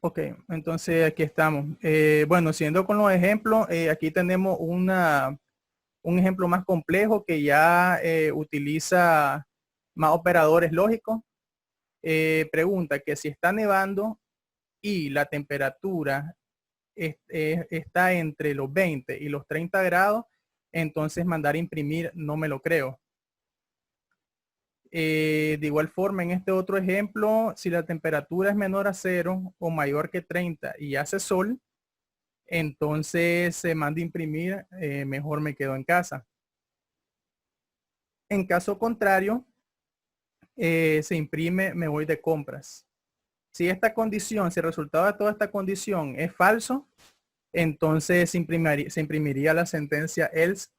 Ok, entonces aquí estamos. Bueno, siguiendo con los ejemplos, aquí tenemos un ejemplo más complejo que ya utiliza más operadores lógicos. Pregunta que si está nevando y la temperatura está entre los 20 y los 30 grados, entonces mandar a imprimir no me lo creo. De igual forma, en este otro ejemplo, si la temperatura es menor a 0 o mayor que 30 y hace sol, entonces se manda a imprimir, mejor me quedo en casa. En caso contrario, se imprime, me voy de compras. Si esta condición, si el resultado de toda esta condición es falso, entonces se imprimiría la sentencia else,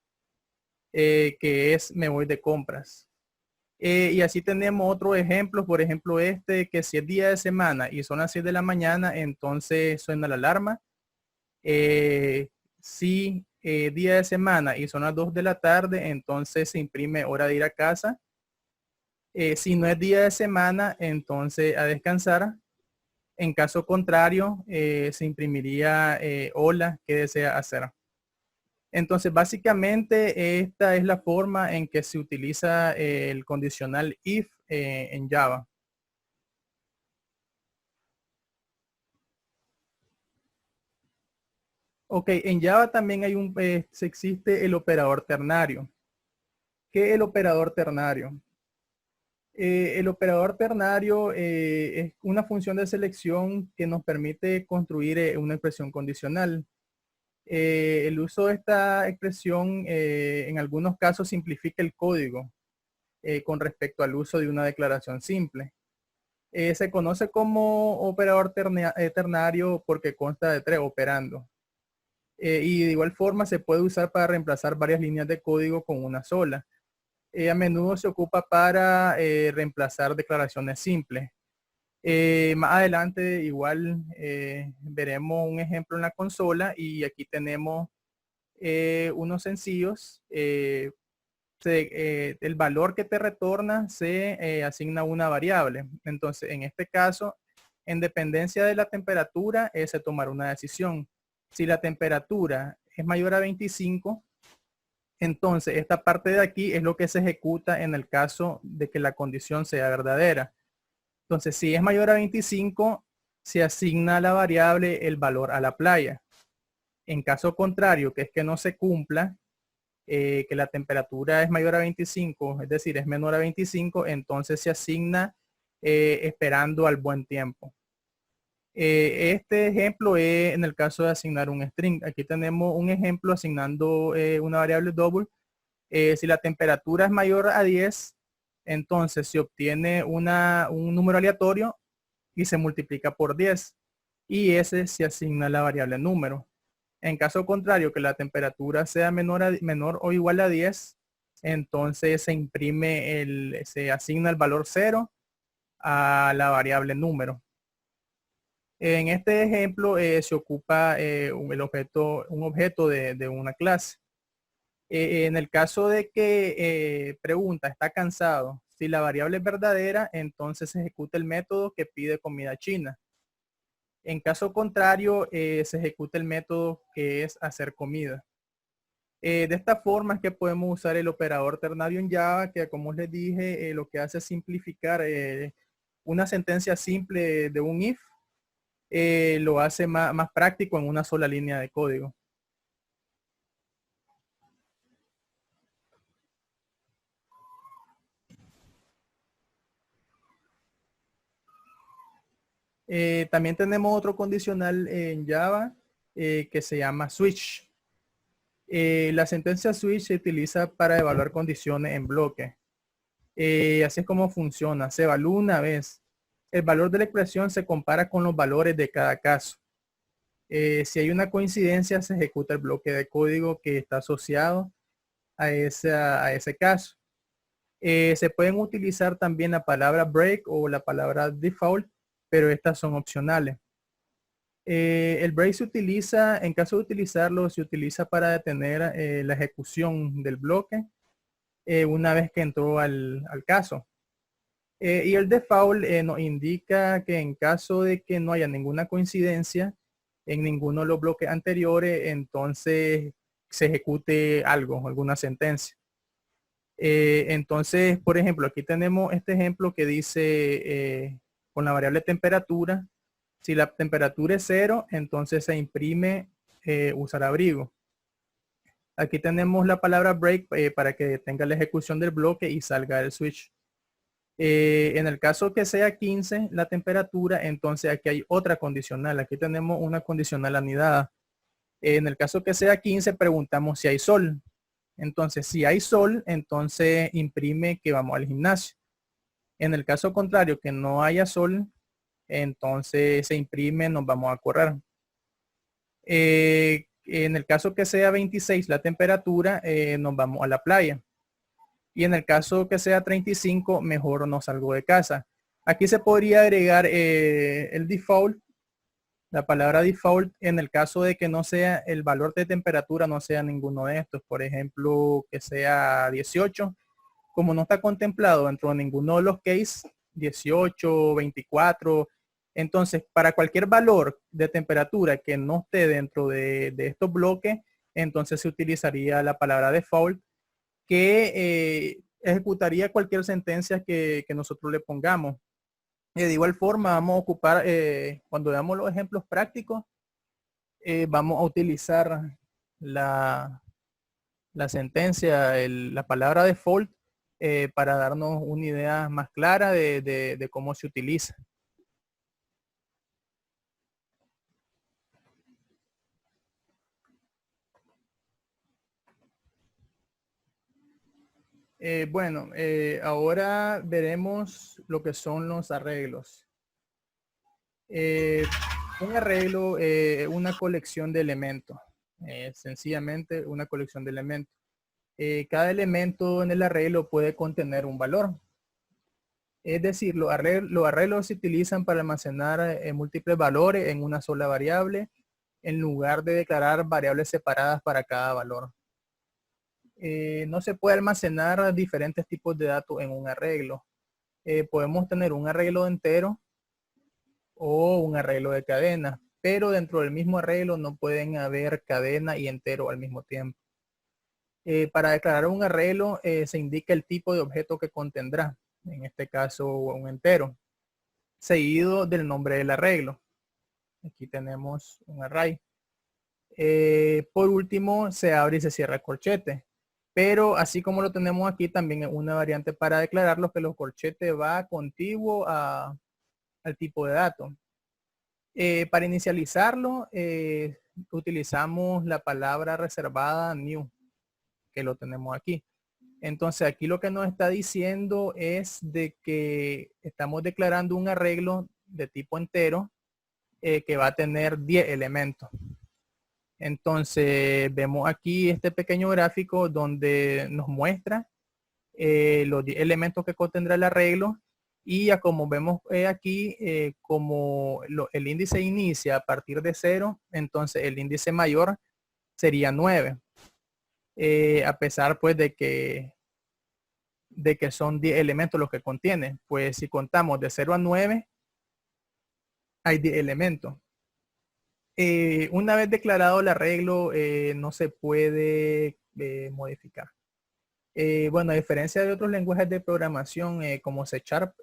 que es me voy de compras. Y así tenemos otros ejemplos, por ejemplo que si es día de semana y son las 6 de la mañana, entonces suena la alarma. Si día de semana y son las 2 de la tarde, entonces se imprime hora de ir a casa. Si no es día de semana, entonces a descansar. En caso contrario, se imprimiría hola, ¿qué desea hacer? Entonces, básicamente, esta es la forma en que se utiliza el condicional if en Java. Ok, en Java también existe el operador ternario. ¿Qué es el operador ternario? El operador ternario es una función de selección que nos permite construir una expresión condicional. El uso de esta expresión en algunos casos simplifica el código con respecto al uso de una declaración simple. Se conoce como operador ternario porque consta de 3 operandos. Y de igual forma se puede usar para reemplazar varias líneas de código con una sola. A menudo se ocupa para reemplazar declaraciones simples. Más adelante igual veremos un ejemplo en la consola y aquí tenemos unos sencillos. El valor que te retorna se asigna a una variable. Entonces, en este caso, en dependencia de la temperatura, se tomará una decisión. Si la temperatura es mayor a 25, entonces esta parte de aquí es lo que se ejecuta en el caso de que la condición sea verdadera. Entonces, si es mayor a 25, se asigna a la variable el valor a la playa. En caso contrario, que es que no se cumpla, que la temperatura es mayor a 25, es decir, es menor a 25, entonces se asigna esperando al buen tiempo. Este ejemplo es en el caso de asignar un string. Aquí tenemos un ejemplo asignando una variable double. Si la temperatura es mayor a 10, entonces se obtiene un número aleatorio y se multiplica por 10. Y ese se asigna a la variable número. En caso contrario, que la temperatura sea menor o igual a 10, entonces se asigna el valor 0 a la variable número. En este ejemplo se ocupa un objeto de una clase. En el caso de que pregunta, ¿está cansado? Si la variable es verdadera, entonces se ejecuta el método que pide comida china. En caso contrario, se ejecuta el método que es hacer comida. De esta forma es que podemos usar el operador ternario en Java, que como les dije, lo que hace es simplificar una sentencia simple de un if, lo hace más práctico en una sola línea de código. También tenemos otro condicional en Java que se llama switch. La sentencia switch se utiliza para evaluar condiciones en bloque. Así es como funciona. Se evalúa una vez. El valor de la expresión se compara con los valores de cada caso. Si hay una coincidencia, se ejecuta el bloque de código que está asociado a ese caso. Se pueden utilizar también la palabra break o la palabra default, pero estas son opcionales. El break se utiliza, en caso de utilizarlo, se utiliza para detener la ejecución del bloque una vez que entró al caso. Y el default nos indica que en caso de que no haya ninguna coincidencia en ninguno de los bloques anteriores, entonces se ejecute algo, alguna sentencia. Entonces, por ejemplo, aquí tenemos este ejemplo que dice con la variable temperatura, si la temperatura es 0, entonces se imprime usar abrigo. Aquí tenemos la palabra break para que tenga la ejecución del bloque y salga el switch. En el caso que sea 15 la temperatura, entonces aquí hay otra condicional. Aquí tenemos una condicional anidada. En el caso que sea 15, preguntamos si hay sol. Entonces, si hay sol, entonces imprime que vamos al gimnasio. En el caso contrario, que no haya sol, entonces se imprime, nos vamos a correr. En el caso que sea 26 la temperatura, nos vamos a la playa. Y en el caso que sea 35, mejor no salgo de casa. Aquí se podría agregar el default, la palabra default, en el caso de que no sea el valor de temperatura, no sea ninguno de estos. Por ejemplo, que sea 18. Como no está contemplado dentro de ninguno de los cases, 18, 24. Entonces, para cualquier valor de temperatura que no esté dentro de estos bloques, entonces se utilizaría la palabra default que ejecutaría cualquier sentencia que nosotros le pongamos. De igual forma, vamos a ocupar, cuando veamos los ejemplos prácticos, vamos a utilizar la sentencia, la palabra default, para darnos una idea más clara de cómo se utiliza. Bueno, ahora veremos lo que son los arreglos. Un arreglo, una colección de elementos. Sencillamente una colección de elementos. Cada elemento en el arreglo puede contener un valor. Es decir, los arreglos se utilizan para almacenar múltiples valores en una sola variable, en lugar de declarar variables separadas para cada valor. No se puede almacenar diferentes tipos de datos en un arreglo. Podemos tener un arreglo entero o un arreglo de cadena, pero dentro del mismo arreglo no pueden haber cadena y entero al mismo tiempo. Para declarar un arreglo se indica el tipo de objeto que contendrá, en este caso un entero, seguido del nombre del arreglo. Aquí tenemos un array. Por último, se abre y se cierra corchete. Pero así como lo tenemos aquí, también es una variante para declararlo que los corchetes va contiguo al tipo de dato. Para inicializarlo, utilizamos la palabra reservada new, que lo tenemos aquí. Entonces aquí lo que nos está diciendo es de que estamos declarando un arreglo de tipo entero que va a tener 10 elementos. Entonces vemos aquí este pequeño gráfico donde nos muestra los 10 elementos que contendrá el arreglo, y ya como vemos aquí, como el índice inicia a partir de 0, entonces el índice mayor sería 9. A pesar pues de que son 10 elementos los que contiene, pues si contamos de 0 a 9, hay 10 elementos. Una vez declarado el arreglo, no se puede modificar. Bueno, a diferencia de otros lenguajes de programación como C#,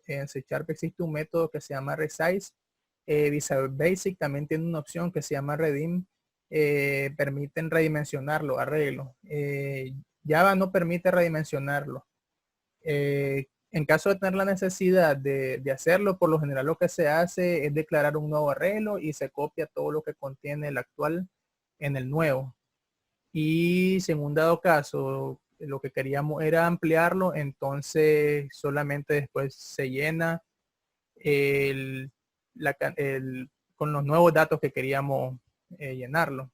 en C# existe un método que se llama resize. Visual Basic también tiene una opción que se llama redim. Permiten redimensionarlo, arreglo. Java no permite redimensionarlo. En caso de tener la necesidad de hacerlo, por lo general lo que se hace es declarar un nuevo arreglo y se copia todo lo que contiene el actual en el nuevo. Y si en un dado caso lo que queríamos era ampliarlo, entonces solamente después se llena con los nuevos datos que queríamos llenarlo.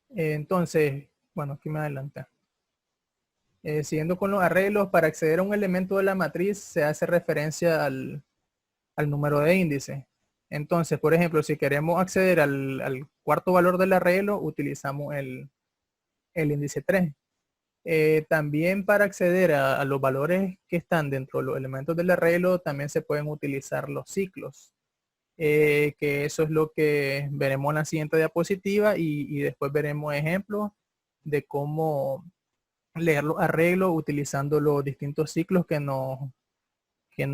Entonces, bueno, aquí me adelanté. Siguiendo con los arreglos, para acceder a un elemento de la matriz se hace referencia al número de índice. Entonces, por ejemplo, si queremos acceder al cuarto valor del arreglo, utilizamos el índice 3. También para acceder a los valores que están dentro de los elementos del arreglo, también se pueden utilizar los ciclos, que eso es lo que veremos en la siguiente diapositiva y después veremos ejemplos de cómo leer los arreglos utilizando los distintos ciclos que nos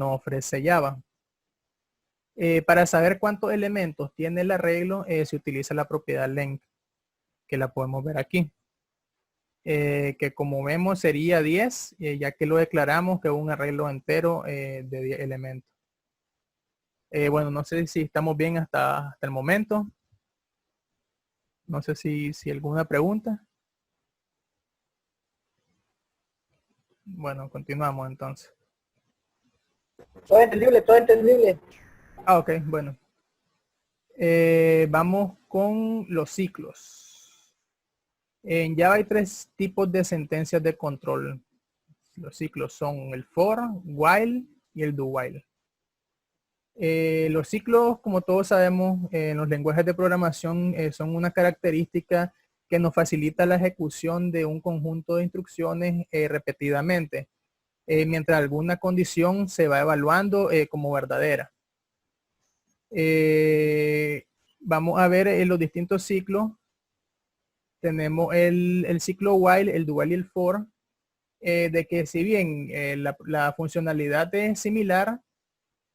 ofrece Java. Para saber cuántos elementos tiene el arreglo, se utiliza la propiedad length, que la podemos ver aquí. Que como vemos sería 10, ya que lo declaramos que es un arreglo entero de 10 elementos. Bueno, no sé si estamos bien hasta el momento. No sé si alguna pregunta. Bueno, continuamos entonces. Todo entendible, todo entendible. Ah, ok, bueno. Vamos con los ciclos. En Java hay 3 tipos de sentencias de control. Los ciclos son el for, while y el do while. Los ciclos, como todos sabemos, en los lenguajes de programación son una característica que nos facilita la ejecución de un conjunto de instrucciones repetidamente, mientras alguna condición se va evaluando como verdadera. Vamos a ver los distintos ciclos. Tenemos el ciclo while, el do while y el for, de que si bien la funcionalidad es similar,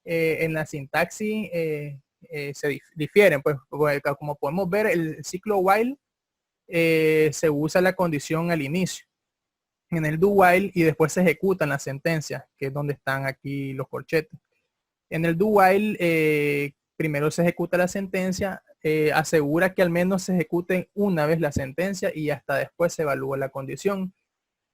en la sintaxis se difieren. Pues como podemos ver, el ciclo while se usa la condición al inicio en el do while y después se ejecutan las sentencias, que es donde están aquí los corchetes. En el do while primero se ejecuta la sentencia, asegura que al menos se ejecute una vez la sentencia y hasta después se evalúa la condición.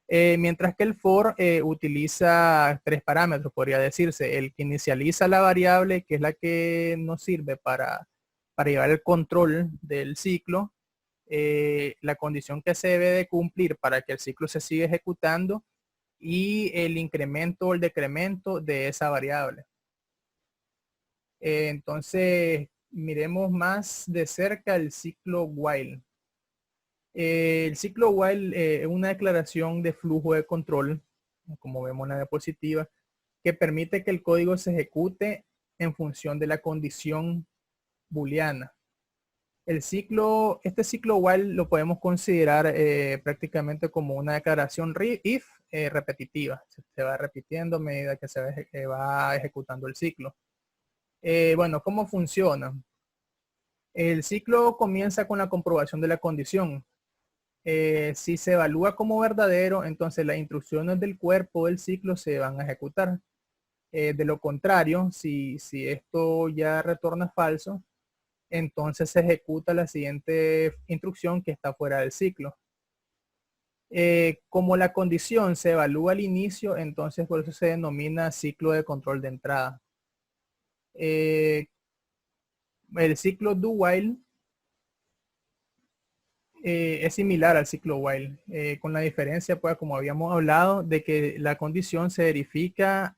Mientras que el for utiliza 3 parámetros, podría decirse. El que inicializa la variable, que es la que nos sirve para llevar el control del ciclo, la condición que se debe de cumplir para que el ciclo se siga ejecutando y el incremento o el decremento de esa variable. Entonces, miremos más de cerca el ciclo while. El ciclo while es una declaración de flujo de control, como vemos en la diapositiva, que permite que el código se ejecute en función de la condición booleana. Este ciclo while lo podemos considerar prácticamente como una declaración if repetitiva. Se va repitiendo a medida que se va ejecutando el ciclo. Bueno, ¿cómo funciona? El ciclo comienza con la comprobación de la condición. Si se evalúa como verdadero, entonces las instrucciones del cuerpo del ciclo se van a ejecutar. De lo contrario, si esto ya retorna falso, entonces se ejecuta la siguiente instrucción que está fuera del ciclo. Como la condición se evalúa al inicio, entonces por eso se denomina ciclo de control de entrada. El ciclo do while es similar al ciclo while, con la diferencia, pues como habíamos hablado, de que la condición se verifica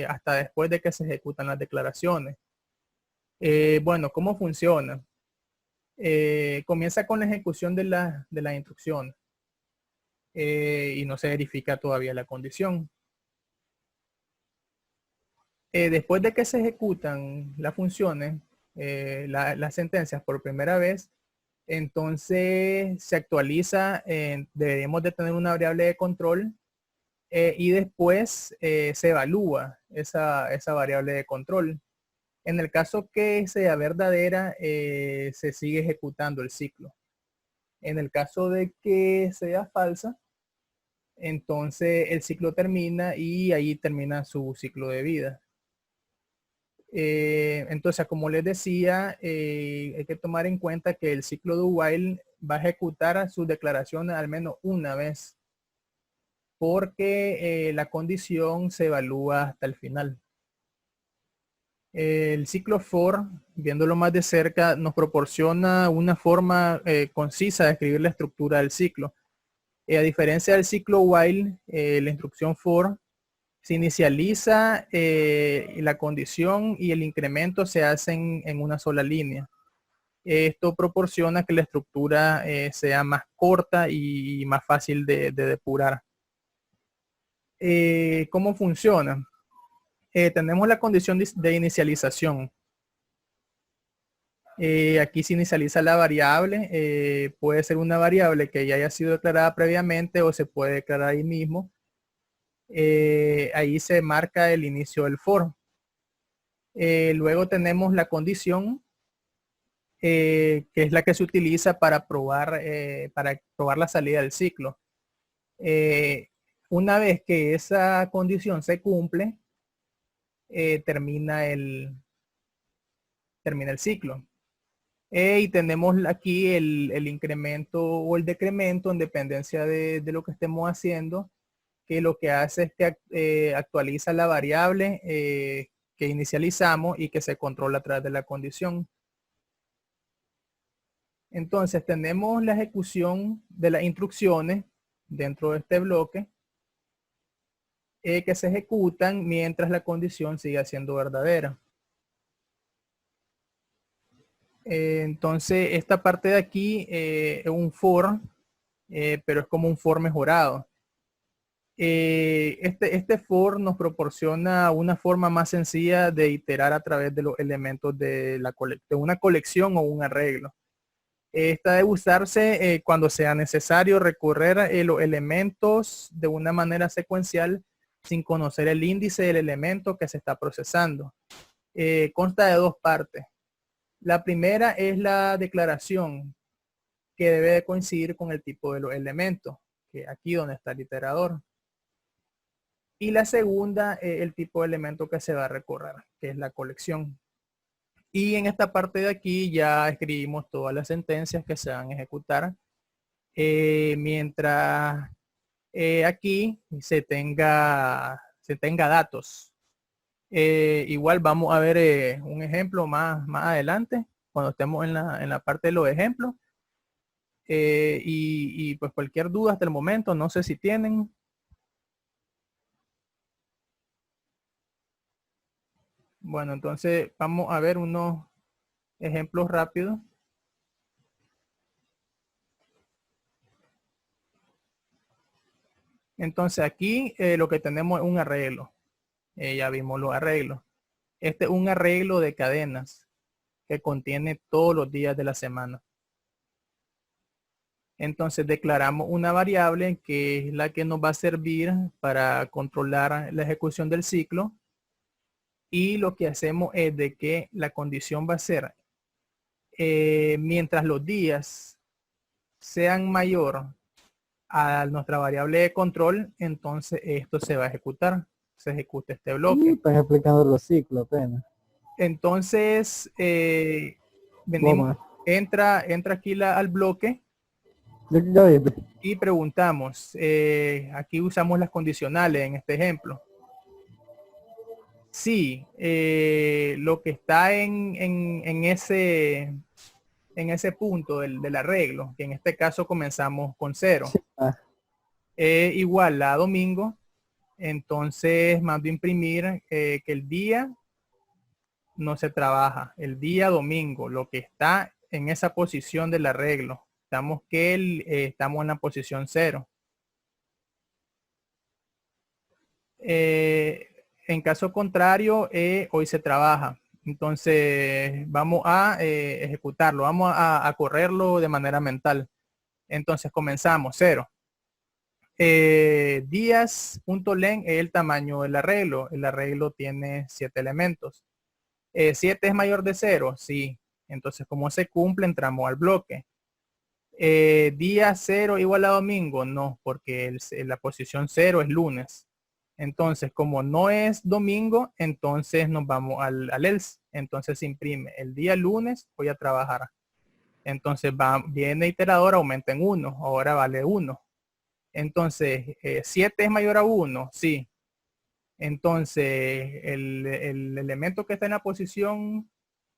hasta después de que se ejecutan las declaraciones. Bueno, ¿cómo funciona? Comienza con la ejecución de la instrucción y no se verifica todavía la condición. Después de que se ejecutan las funciones, las sentencias por primera vez, entonces se actualiza, deberíamos de tener una variable de control y después se evalúa esa variable de control. En el caso que sea verdadera, se sigue ejecutando el ciclo. En el caso de que sea falsa, entonces el ciclo termina y ahí termina su ciclo de vida. Entonces, como les decía, hay que tomar en cuenta que el ciclo do while va a ejecutar sus declaraciones al menos una vez, porque la condición se evalúa hasta el final. El ciclo for, viéndolo más de cerca, nos proporciona una forma concisa de escribir la estructura del ciclo. A diferencia del ciclo while, la instrucción for se inicializa la condición y el incremento se hacen en una sola línea. Esto proporciona que la estructura sea más corta y más fácil de depurar. ¿Cómo funciona? Tenemos la condición de inicialización. Aquí se inicializa la variable. Puede ser una variable que ya haya sido declarada previamente o se puede declarar ahí mismo. Ahí se marca el inicio del for. Luego tenemos la condición, que es la que se utiliza para probar la salida del ciclo. Una vez que esa condición se cumple, termina el ciclo. Y tenemos aquí el incremento o el decremento en dependencia de lo que estemos haciendo, que lo que hace es que actualiza la variable que inicializamos y que se controla a través de la condición. Entonces tenemos la ejecución de las instrucciones dentro de este bloque que se ejecutan mientras la condición sigue siendo verdadera. Entonces esta parte de aquí es un for, pero es como un for mejorado. Este for nos proporciona una forma más sencilla de iterar a través de los elementos de una colección o un arreglo. Esta debe usarse cuando sea necesario recorrer los elementos de una manera secuencial sin conocer el índice del elemento que se está procesando. Consta de dos partes. La primera es la declaración, que debe de coincidir con el tipo de los elementos, que aquí donde está el iterador. Y la segunda es el tipo de elemento que se va a recorrer, que es la colección. Y en esta parte de aquí ya escribimos todas las sentencias que se van a ejecutar mientras aquí se tenga datos. Igual vamos a ver un ejemplo más adelante, cuando estemos en la parte de los ejemplos. Y pues cualquier duda hasta el momento, no sé si tienen. Bueno, entonces vamos a ver unos ejemplos rápidos. Entonces aquí lo que tenemos es un arreglo. Ya vimos los arreglos. Este es un arreglo de cadenas que contiene todos los días de la semana. Entonces declaramos una variable que es la que nos va a servir para controlar la ejecución del ciclo. Y lo que hacemos es de que la condición va a ser mientras los días sean mayor a nuestra variable de control, entonces esto se va a ejecutar. Se ejecuta este bloque. Estás explicando los ciclos apenas. Entonces, venimos, entra aquí al bloque y preguntamos. Aquí usamos las condicionales en este ejemplo. Sí, lo que está en ese punto del arreglo, que en este caso comenzamos con 0, igual a domingo. Entonces mando imprimir que el día no se trabaja, el día domingo, lo que está en esa posición del arreglo. Estamos estamos en la posición 0. En caso contrario, hoy se trabaja. Entonces vamos a ejecutarlo, vamos a correrlo de manera mental. Entonces comenzamos 0. Días.len es el tamaño del arreglo. El arreglo tiene 7 elementos. 7 es mayor de 0, sí. Entonces como se cumple, entramos al bloque. Día 0 igual a domingo, no, porque la posición 0 es lunes. Entonces como no es domingo, entonces nos vamos al else. Entonces se imprime el día lunes, voy a trabajar. Entonces viene iterador, aumenta en 1, ahora vale 1. Entonces 7 es mayor a 1, sí. Entonces el elemento que está en la posición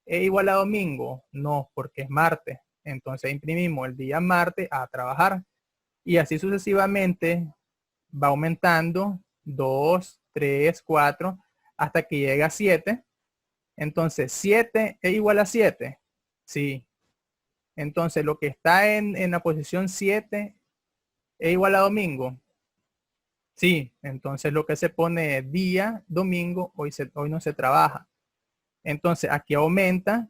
es igual a domingo, no, porque es martes. Entonces imprimimos el día martes a trabajar. Y así sucesivamente va aumentando 2, 3, 4, hasta que llega a 7. Entonces 7 es igual a 7. Sí. Entonces, lo que está en la posición 7 es igual a domingo. Sí, entonces lo que se pone es día, domingo, hoy no se trabaja. Entonces, aquí aumenta,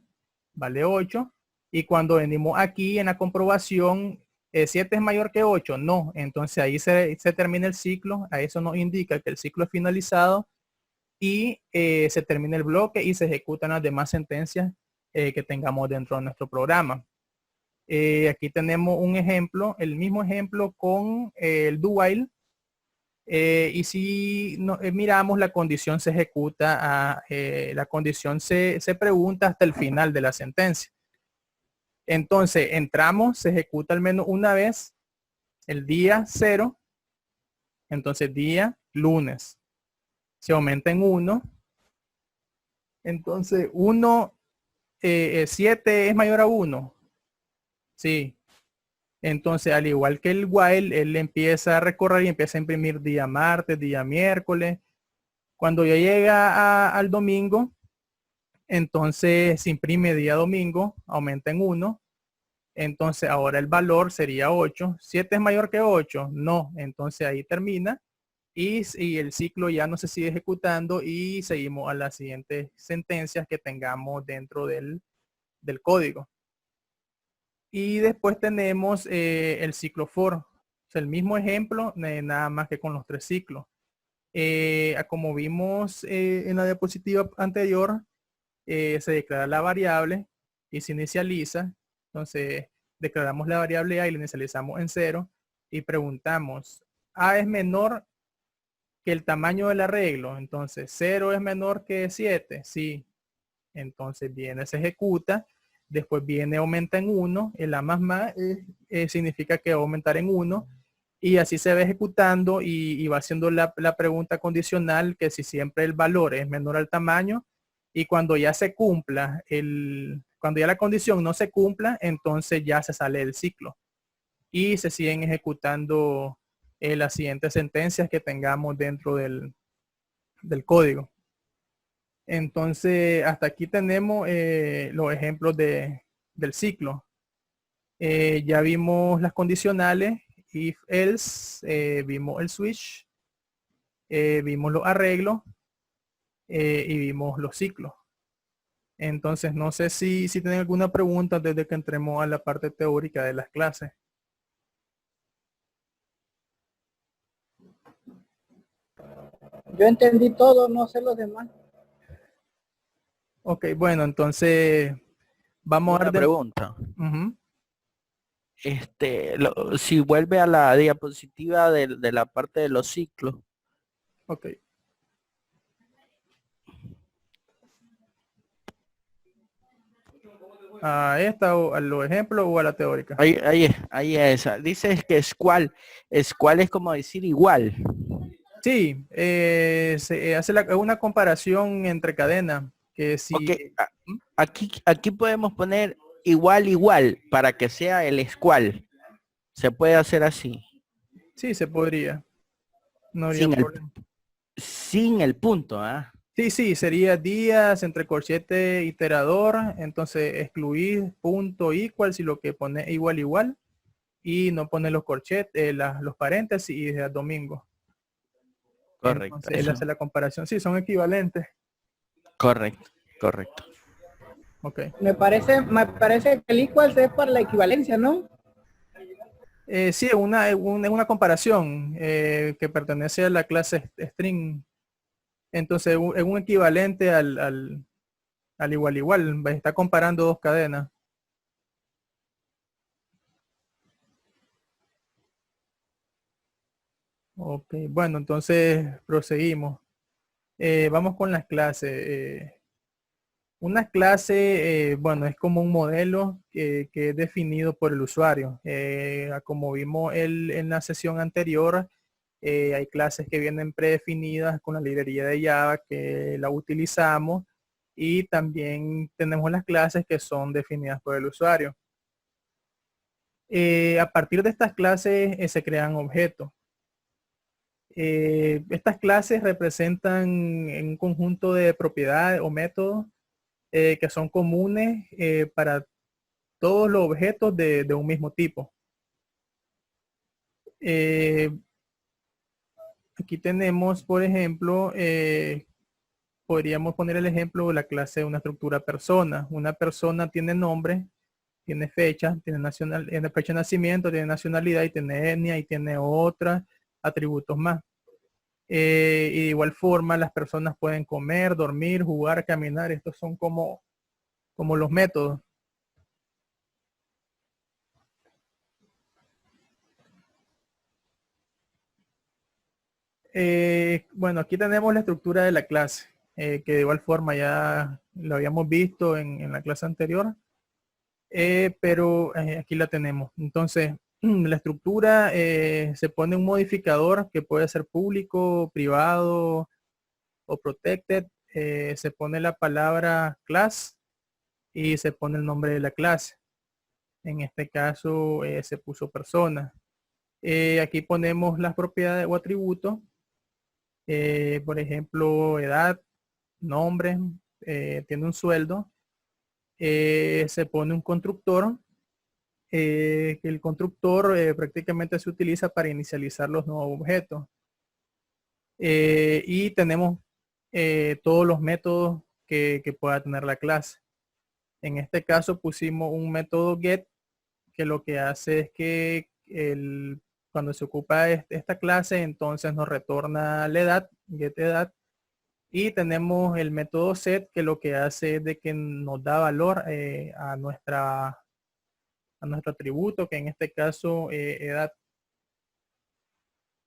vale 8. Y cuando venimos aquí en la comprobación, 7 es mayor que 8. No, entonces ahí se termina el ciclo. A eso nos indica que el ciclo es finalizado y se termina el bloque y se ejecutan las demás sentencias que tengamos dentro de nuestro programa. Aquí tenemos un ejemplo, el mismo ejemplo con el do while. Y si miramos, la condición se ejecuta, la condición se pregunta hasta el final de la sentencia. Entonces entramos, se ejecuta al menos una vez el día 0. Entonces día lunes se aumenta en 1. Entonces 7 es mayor a 1. Sí. Entonces, al igual que el while, él empieza a recorrer y empieza a imprimir día martes, día miércoles. Cuando ya llega al domingo, entonces se imprime día domingo, aumenta en 1. Entonces ahora el valor sería 8. 7 es mayor que 8. No, entonces ahí termina y el ciclo ya no se sigue ejecutando y seguimos a las siguientes sentencias que tengamos dentro del código. Y después tenemos el ciclo for. Es el mismo ejemplo, nada más que con los 3 ciclos. Como vimos en la diapositiva anterior, se declara la variable y se inicializa. Entonces declaramos la variable A y la inicializamos en 0 y preguntamos, A es menor que el tamaño del arreglo. Entonces 0 es menor que 7. Sí. Entonces viene, se ejecuta. Después viene, aumenta en 1. El A más significa que va a aumentar en 1. Y así se va ejecutando y va haciendo la pregunta condicional, que si siempre el valor es menor al tamaño, y cuando ya se cumpla, cuando ya la condición no se cumpla, entonces ya se sale del ciclo. Y se siguen ejecutando las siguientes sentencias que tengamos dentro del código. Entonces, hasta aquí tenemos los ejemplos del ciclo. Ya vimos las condicionales, if, else, vimos el switch, vimos los arreglos y vimos los ciclos. Entonces, no sé si tienen alguna pregunta desde que entremos a la parte teórica de las clases. Yo entendí todo, no sé los demás. Ok, bueno, entonces vamos a Una ver pregunta. Ujú. Si vuelve a la diapositiva de la parte de los ciclos. Ok. ¿A esta o a los ejemplos o a la teórica? Ahí es esa. Dices que Squall es como decir igual. Sí, se hace una comparación entre cadenas, que Ok, si... aquí podemos poner igual para que sea el Squall. Se puede hacer así. Sí, se podría. No habría Sin el, problema. sin el punto, ¿ah? Sí, sería días entre corchete iterador, entonces excluir punto igual si lo que pone igual y no pone los corchetes, los paréntesis y deja domingo. Correcto. Entonces él hace la comparación. Sí, son equivalentes. Correcto. Ok. Me parece que el equals es para la equivalencia, ¿no? Sí, es una comparación que pertenece a la clase string. Entonces es un equivalente al igual. Está comparando dos cadenas. Ok, bueno, entonces proseguimos. Vamos con las clases. Una clase, bueno, es como un modelo que es definido por el usuario. Como vimos en la sesión anterior, hay clases que vienen predefinidas con la librería de Java que la utilizamos y también tenemos las clases que son definidas por el usuario. A partir de estas clases se crean objetos. Estas clases representan un conjunto de propiedades o métodos que son comunes para todos los objetos de un mismo tipo. Aquí tenemos, por ejemplo, podríamos poner el ejemplo de la clase de una estructura persona. Una persona tiene nombre, tiene fecha, tiene fecha de nacimiento, tiene nacionalidad y tiene etnia y tiene otros atributos más. Y de igual forma las personas pueden comer, dormir, jugar, caminar. Estos son como los métodos. Bueno, aquí tenemos la estructura de la clase, que de igual forma ya lo habíamos visto en la clase anterior, pero aquí la tenemos. Entonces, la estructura se pone un modificador que puede ser público, privado o protected. Se pone la palabra class y se pone el nombre de la clase. En este caso se puso persona. Aquí ponemos las propiedades o atributos. Por ejemplo, edad, nombre, tiene un sueldo. Se pone un constructor. Que el constructor prácticamente se utiliza para inicializar los nuevos objetos. Y tenemos todos los métodos que pueda tener la clase. En este caso pusimos un método get que lo que hace es que cuando se ocupa esta clase, entonces nos retorna la edad, get edad. Y tenemos el método set que lo que hace es de que nos da valor a nuestro atributo, que en este caso edad.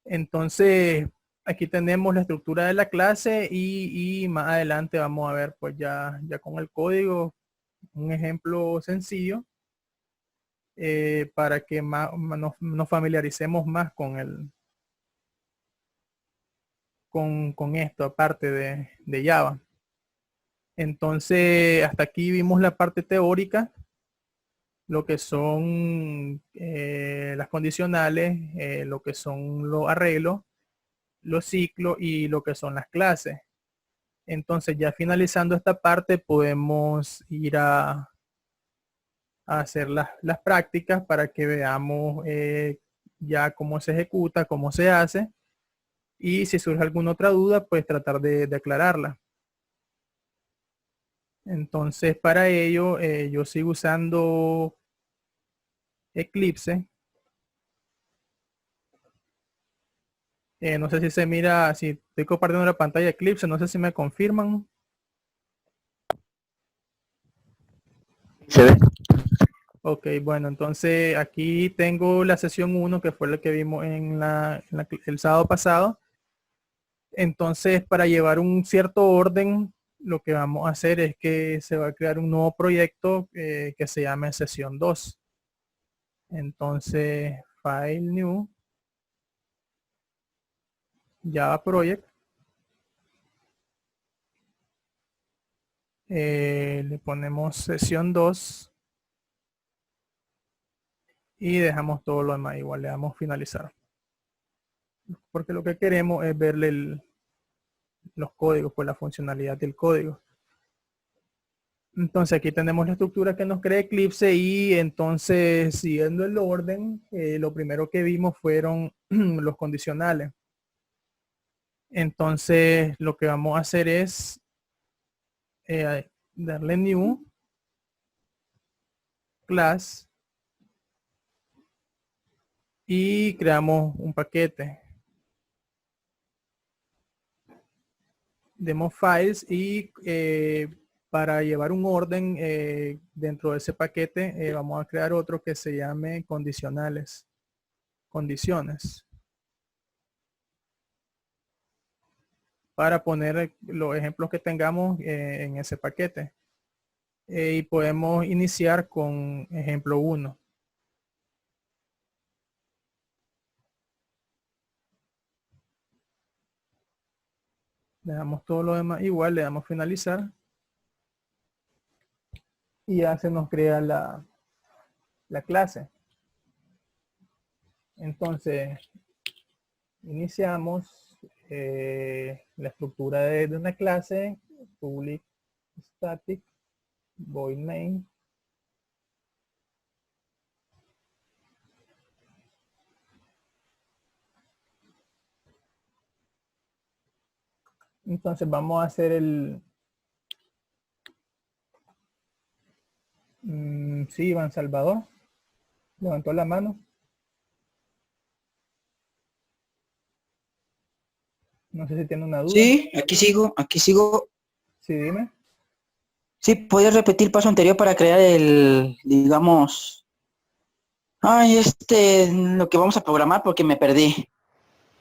Entonces aquí tenemos la estructura de la clase y más adelante vamos a ver pues ya con el código un ejemplo sencillo para que nos familiaricemos más con esto aparte de Java. Entonces hasta aquí vimos la parte teórica, lo que son las condicionales, lo que son los arreglos, los ciclos y lo que son las clases. Entonces ya finalizando esta parte podemos ir a hacer las prácticas para que veamos ya cómo se ejecuta, cómo se hace, y si surge alguna otra duda pues tratar de aclararla. Entonces para ello yo sigo usando Eclipse. No sé si se mira, si estoy compartiendo la pantalla de Eclipse, no sé si me confirman. ¿Se ve? Ok, bueno, entonces aquí tengo la sesión 1 que fue la que vimos el sábado pasado. Entonces para llevar un cierto orden, lo que vamos a hacer es que se va a crear un nuevo proyecto que se llame sesión 2. Entonces, File New, Java Project. Le ponemos sesión 2 y dejamos todo lo demás igual, le damos finalizar. Porque lo que queremos es verle los códigos, pues la funcionalidad del código. Entonces aquí tenemos la estructura que nos crea Eclipse y entonces siguiendo el orden, lo primero que vimos fueron los condicionales. Entonces lo que vamos a hacer es darle new class y creamos un paquete demo files y para llevar un orden dentro de ese paquete vamos a crear otro que se llame condiciones para poner los ejemplos que tengamos en ese paquete. Y podemos iniciar con ejemplo 1. Le damos todo lo demás igual, le damos finalizar. Y ya se nos crea la clase. Entonces, iniciamos la estructura de una clase, public static void main, Entonces vamos a hacer el... sí, Iván Salvador. Levantó la mano. No sé si tiene una duda. Sí, aquí sigo, aquí sigo. Sí, dime. Sí, ¿puedes repetir el paso anterior para crear el, digamos, lo que vamos a programar porque me perdí.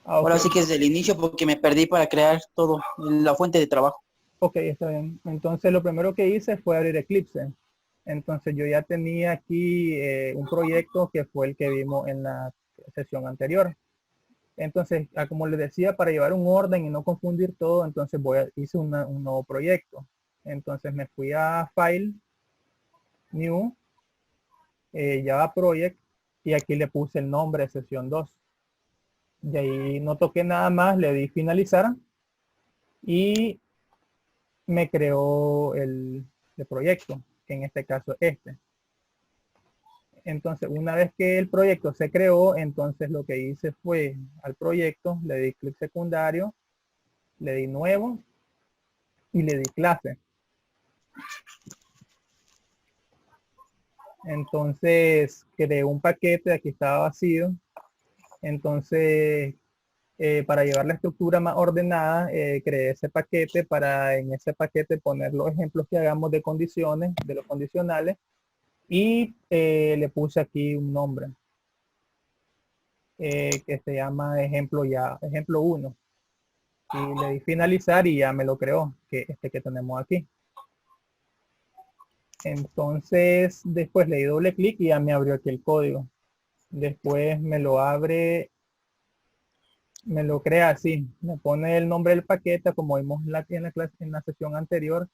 Ah, ok. Ahora sí que es del inicio porque me perdí para crear todo, la fuente de trabajo. Ok, está bien. Entonces lo primero que hice fue abrir Eclipse. Entonces yo ya tenía aquí un proyecto que fue el que vimos en la sesión anterior. Entonces, como les decía, para llevar un orden y no confundir todo, entonces hice un nuevo proyecto. Entonces me fui a File, New, Java Project, y aquí le puse el nombre de sesión 2. Y ahí no toqué nada más, le di finalizar y me creó el proyecto, que en este caso es este. Entonces, una vez que el proyecto se creó, entonces lo que hice fue al proyecto, le di clic secundario, le di nuevo y le di clase. Entonces, creé un paquete, aquí estaba vacío. Entonces, para llevar la estructura más ordenada, creé ese paquete para en ese paquete poner los ejemplos que hagamos de condiciones, de los condicionales, y le puse aquí un nombre que se llama ejemplo 1. Y le di finalizar y ya me lo creó, que este que tenemos aquí. Entonces, después le di doble clic y ya me abrió aquí el código. Después me lo abre, me lo crea así, me pone el nombre del paquete, como vimos en la clase, en la sesión anterior.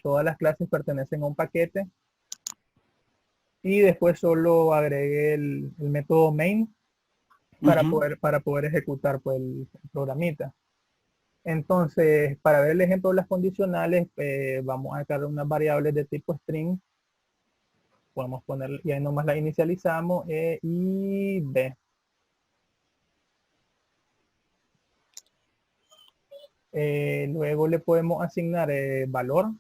Todas las clases pertenecen a un paquete. Y después solo agregué el método main para poder ejecutar pues, el programita. Entonces, para ver el ejemplo de las condicionales, vamos a cargar unas variables de tipo string. Podemos poner, y ahí nomás la inicializamos, y B. Luego le podemos asignar valor.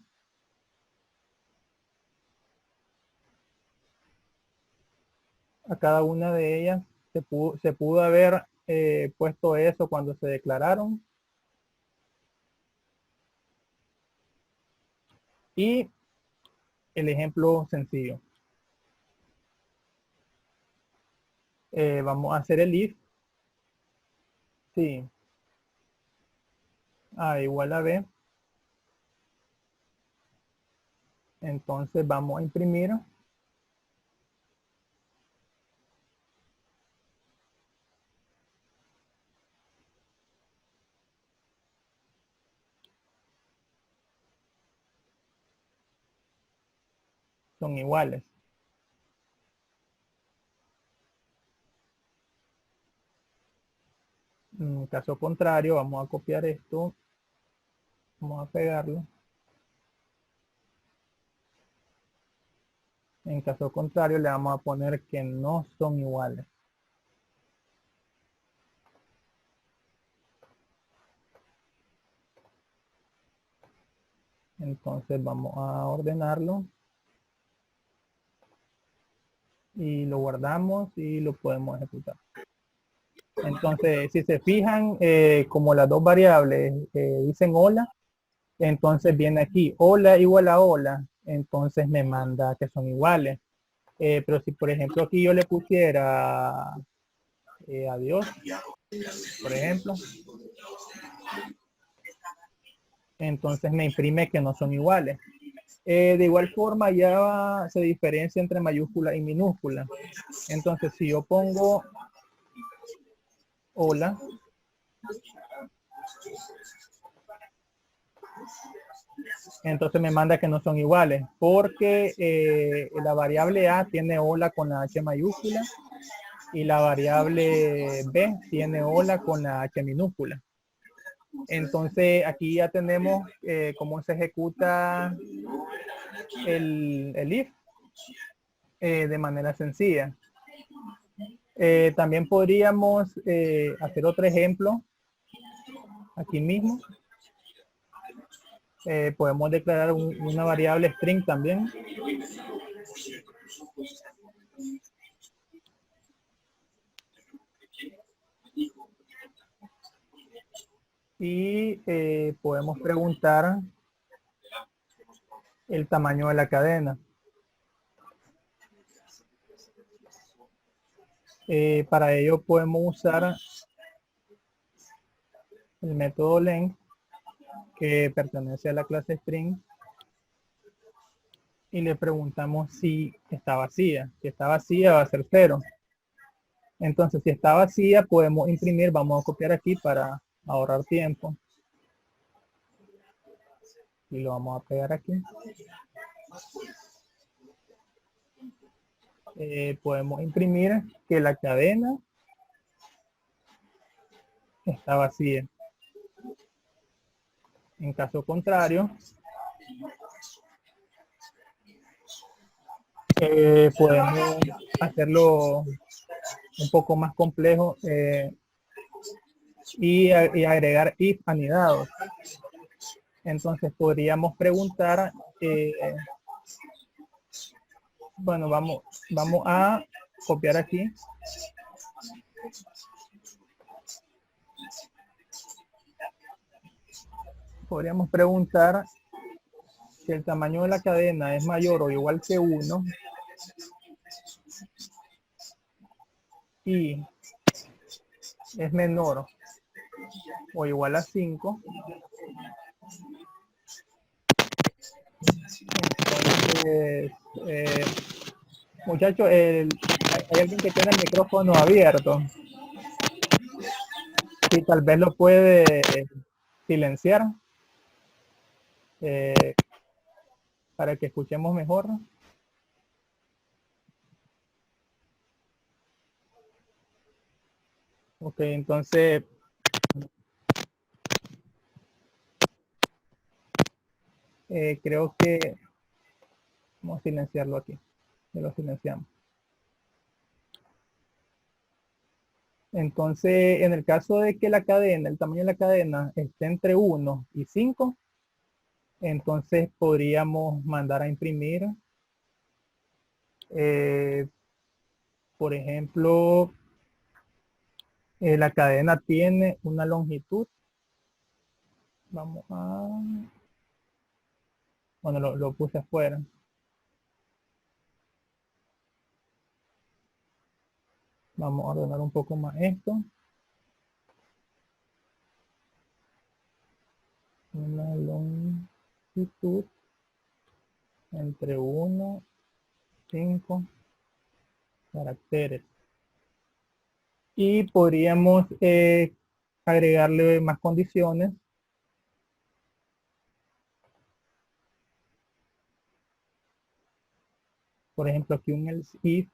A cada una de ellas se pudo haber puesto eso cuando se declararon. Y el ejemplo sencillo. Vamos a hacer el if. Sí. A igual a B. Entonces vamos a imprimir. Son iguales. En caso contrario, vamos a copiar esto. Vamos a pegarlo. En caso contrario, le vamos a poner que no son iguales. Entonces vamos a ordenarlo. Y lo guardamos y lo podemos ejecutar. Entonces, si se fijan, como las dos variables dicen hola, entonces viene aquí hola igual a hola, entonces me manda que son iguales. Pero si por ejemplo aquí yo le pusiera adiós, por ejemplo, entonces me imprime que no son iguales. De igual forma ya se diferencia entre mayúscula y minúscula. Entonces si yo pongo hola, entonces me manda que no son iguales porque la variable A tiene hola con la H mayúscula y la variable B tiene hola con la H minúscula. Entonces aquí ya tenemos cómo se ejecuta el if de manera sencilla. También podríamos hacer otro ejemplo aquí mismo. Podemos declarar una variable string también. Y podemos preguntar el tamaño de la cadena. Para ello podemos usar el método length, que pertenece a la clase string, y le preguntamos si está vacía. Si está vacía va a ser 0. Entonces, si está vacía, podemos imprimir. Vamos a copiar aquí para ahorrar tiempo. Y lo vamos a pegar aquí. Podemos imprimir que la cadena está vacía. En caso contrario, podemos hacerlo un poco más complejo y agregar if anidados. Entonces podríamos preguntar, bueno, vamos a copiar aquí. Podríamos preguntar si el tamaño de la cadena es mayor o igual que 1 y es menor o igual a 5. Entonces, muchachos, hay alguien que tiene el micrófono abierto. Sí, tal vez lo puede silenciar para que escuchemos mejor. Ok, entonces creo que vamos a silenciarlo aquí. Ya lo silenciamos. Entonces, en el caso de que la cadena, el tamaño de la cadena esté entre 1 y 5, entonces podríamos mandar a imprimir, por ejemplo, la cadena tiene una longitud. Vamos a... Bueno, lo puse afuera. Vamos a ordenar un poco más esto. Una longitud entre 1 y 5 caracteres. Y podríamos agregarle más condiciones. Por ejemplo, aquí un else if.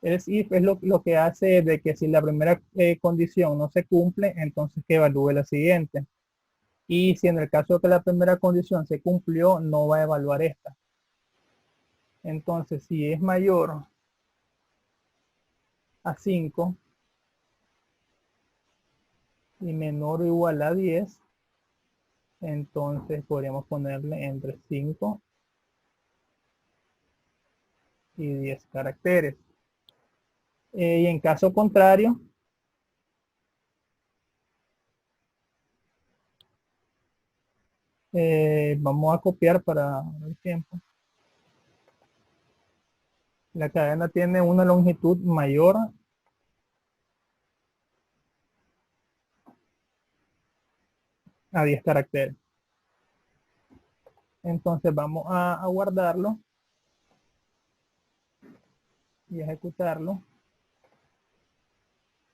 Else if es lo que hace de que si la primera condición no se cumple, entonces que evalúe la siguiente. Y si en el caso de que la primera condición se cumplió, no va a evaluar esta. Entonces, si es mayor a 5 y menor o igual a 10, entonces podríamos ponerle entre 5 y 10 caracteres. Y en caso contrario, vamos a copiar para el tiempo. La cadena tiene una longitud mayor a 10 caracteres. Entonces vamos a guardarlo y ejecutarlo.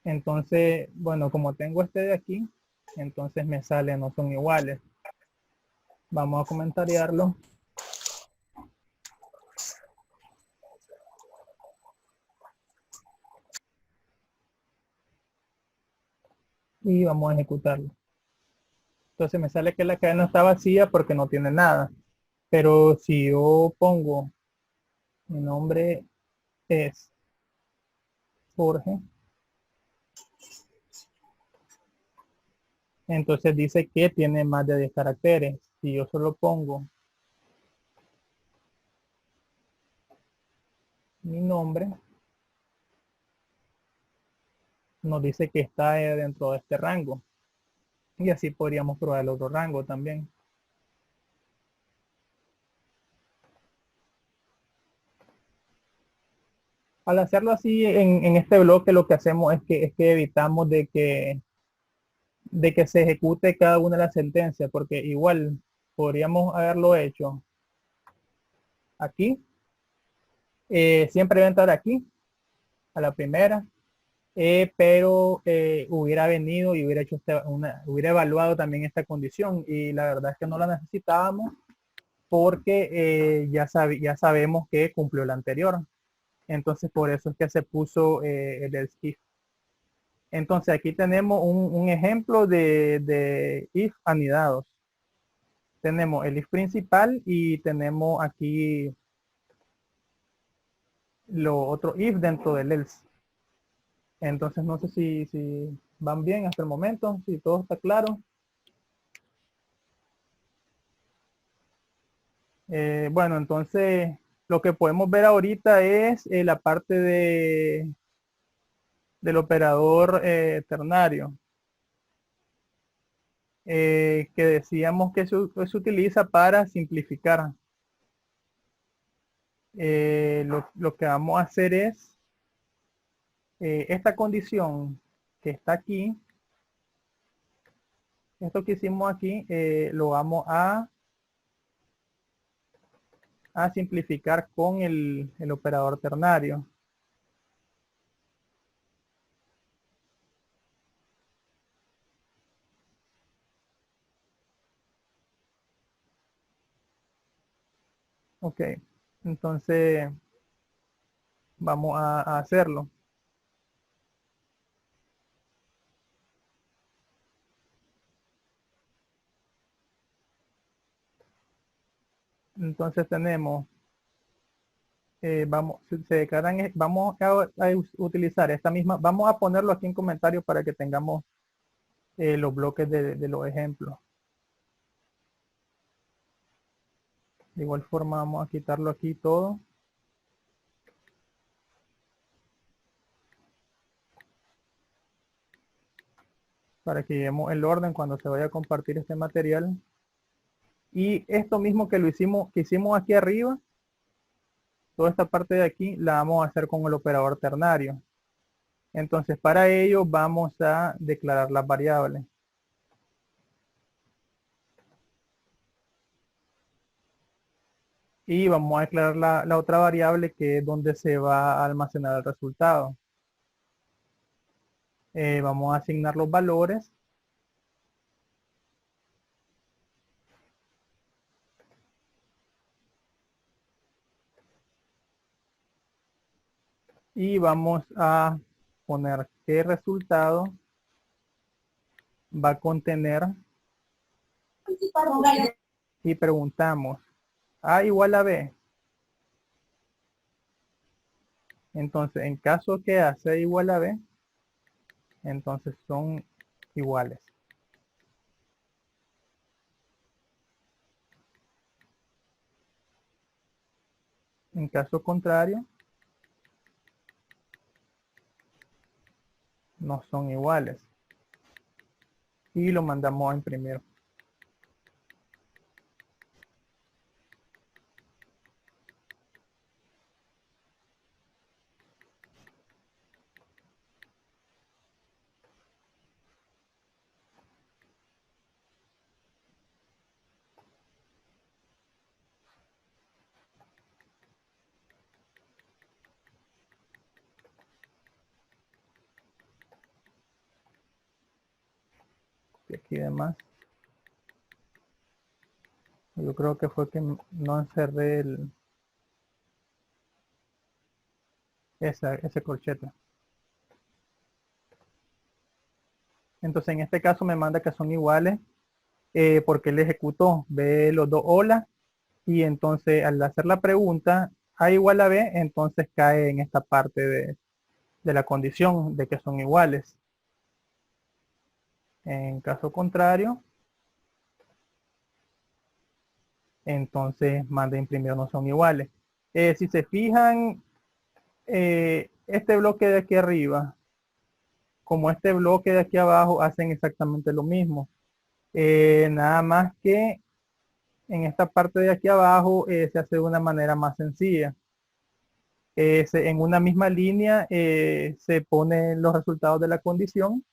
Entonces, bueno, como tengo este de aquí, entonces me sale no son iguales. Vamos a comentariarlo. Y vamos a ejecutarlo. Entonces me sale que la cadena está vacía porque no tiene nada. Pero si yo pongo, mi nombre es Jorge. Entonces dice que tiene más de 10 caracteres. Si yo solo pongo mi nombre, nos dice que está dentro de este rango. Y así podríamos probar el otro rango también. Al hacerlo así en este bloque, lo que hacemos es que evitamos de que se ejecute cada una de las sentencias, porque igual podríamos haberlo hecho aquí. Siempre va a entrar aquí, a la primera, pero hubiera venido y hubiera hecho hubiera evaluado también esta condición, y la verdad es que no la necesitábamos porque ya sabemos que cumplió la anterior. Entonces por eso es que se puso el else if. Entonces aquí tenemos un ejemplo de if anidados. Tenemos el if principal y tenemos aquí lo otro if dentro del else. Entonces no sé si van bien hasta el momento, si todo está claro. Bueno, entonces lo que podemos ver ahorita es la parte del operador ternario. Que decíamos que se utiliza para simplificar. Lo que vamos a hacer es esta condición que está aquí, esto que hicimos aquí, lo vamos a simplificar con el operador ternario. Ok, entonces vamos a hacerlo. Entonces tenemos, vamos a utilizar esta misma, vamos a ponerlo aquí en comentarios para que tengamos los bloques de los ejemplos. De igual forma vamos a quitarlo aquí todo. Para que llevemos el orden cuando se vaya a compartir este material. Y esto mismo que hicimos aquí arriba, toda esta parte de aquí la vamos a hacer con el operador ternario. Entonces para ello vamos a declarar las variables. Y vamos a declarar la otra variable, que es donde se va a almacenar el resultado. Vamos a asignar los valores. Y vamos a poner qué resultado va a contener. Y preguntamos, A igual a B. Entonces, en caso que A sea igual a B, entonces son iguales. En caso contrario, no son iguales. Y lo mandamos a imprimir. Y aquí demás. Yo creo que fue que no encerré ese corchete. Entonces en este caso me manda que son iguales porque él ejecutó, ve los dos hola, y entonces al hacer la pregunta A igual a B, entonces cae en esta parte de la condición de que son iguales. En caso contrario, entonces manda a imprimir no son iguales. Si se fijan, este bloque de aquí arriba, como este bloque de aquí abajo, hacen exactamente lo mismo. Nada más que en esta parte de aquí abajo se hace de una manera más sencilla. En una misma línea se ponen los resultados de la condición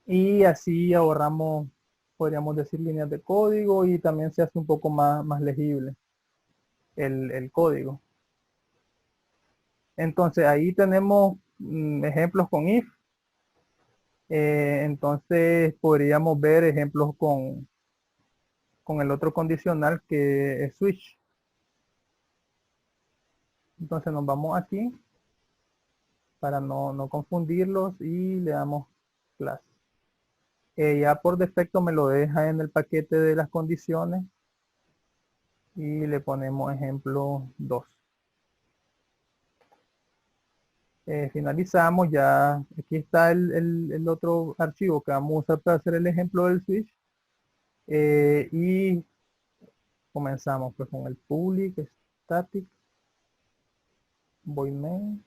y así ahorramos, podríamos decir, líneas de código y también se hace un poco más legible el código. Entonces ahí tenemos ejemplos con if. Entonces podríamos ver ejemplos con el otro condicional que es switch. Entonces nos vamos aquí para no confundirlos y le damos clase. Ya por defecto me lo deja en el paquete de las condiciones y le ponemos ejemplo 2. Finalizamos, ya aquí está el otro archivo que vamos a usar para hacer el ejemplo del switch. Y comenzamos pues con el public static void main.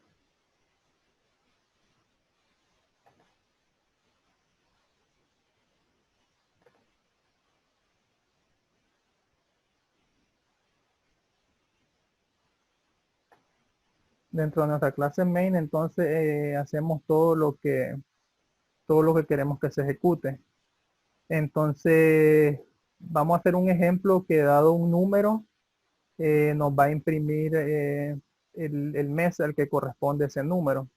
Dentro de nuestra clase main, entonces hacemos todo lo que queremos que se ejecute. Entonces vamos a hacer un ejemplo que dado un número nos va a imprimir el mes al que corresponde ese número.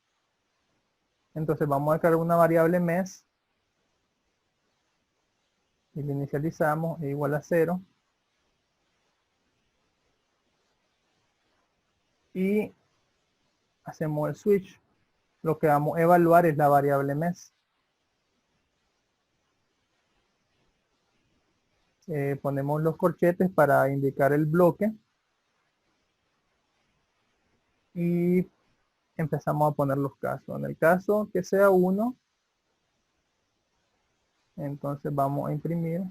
Entonces vamos a crear una variable mes y le inicializamos e igual a 0. Y hacemos el switch. Lo que vamos a evaluar es la variable mes. Ponemos los corchetes para indicar el bloque. Y empezamos a poner los casos. En el caso que sea 1, entonces vamos a imprimir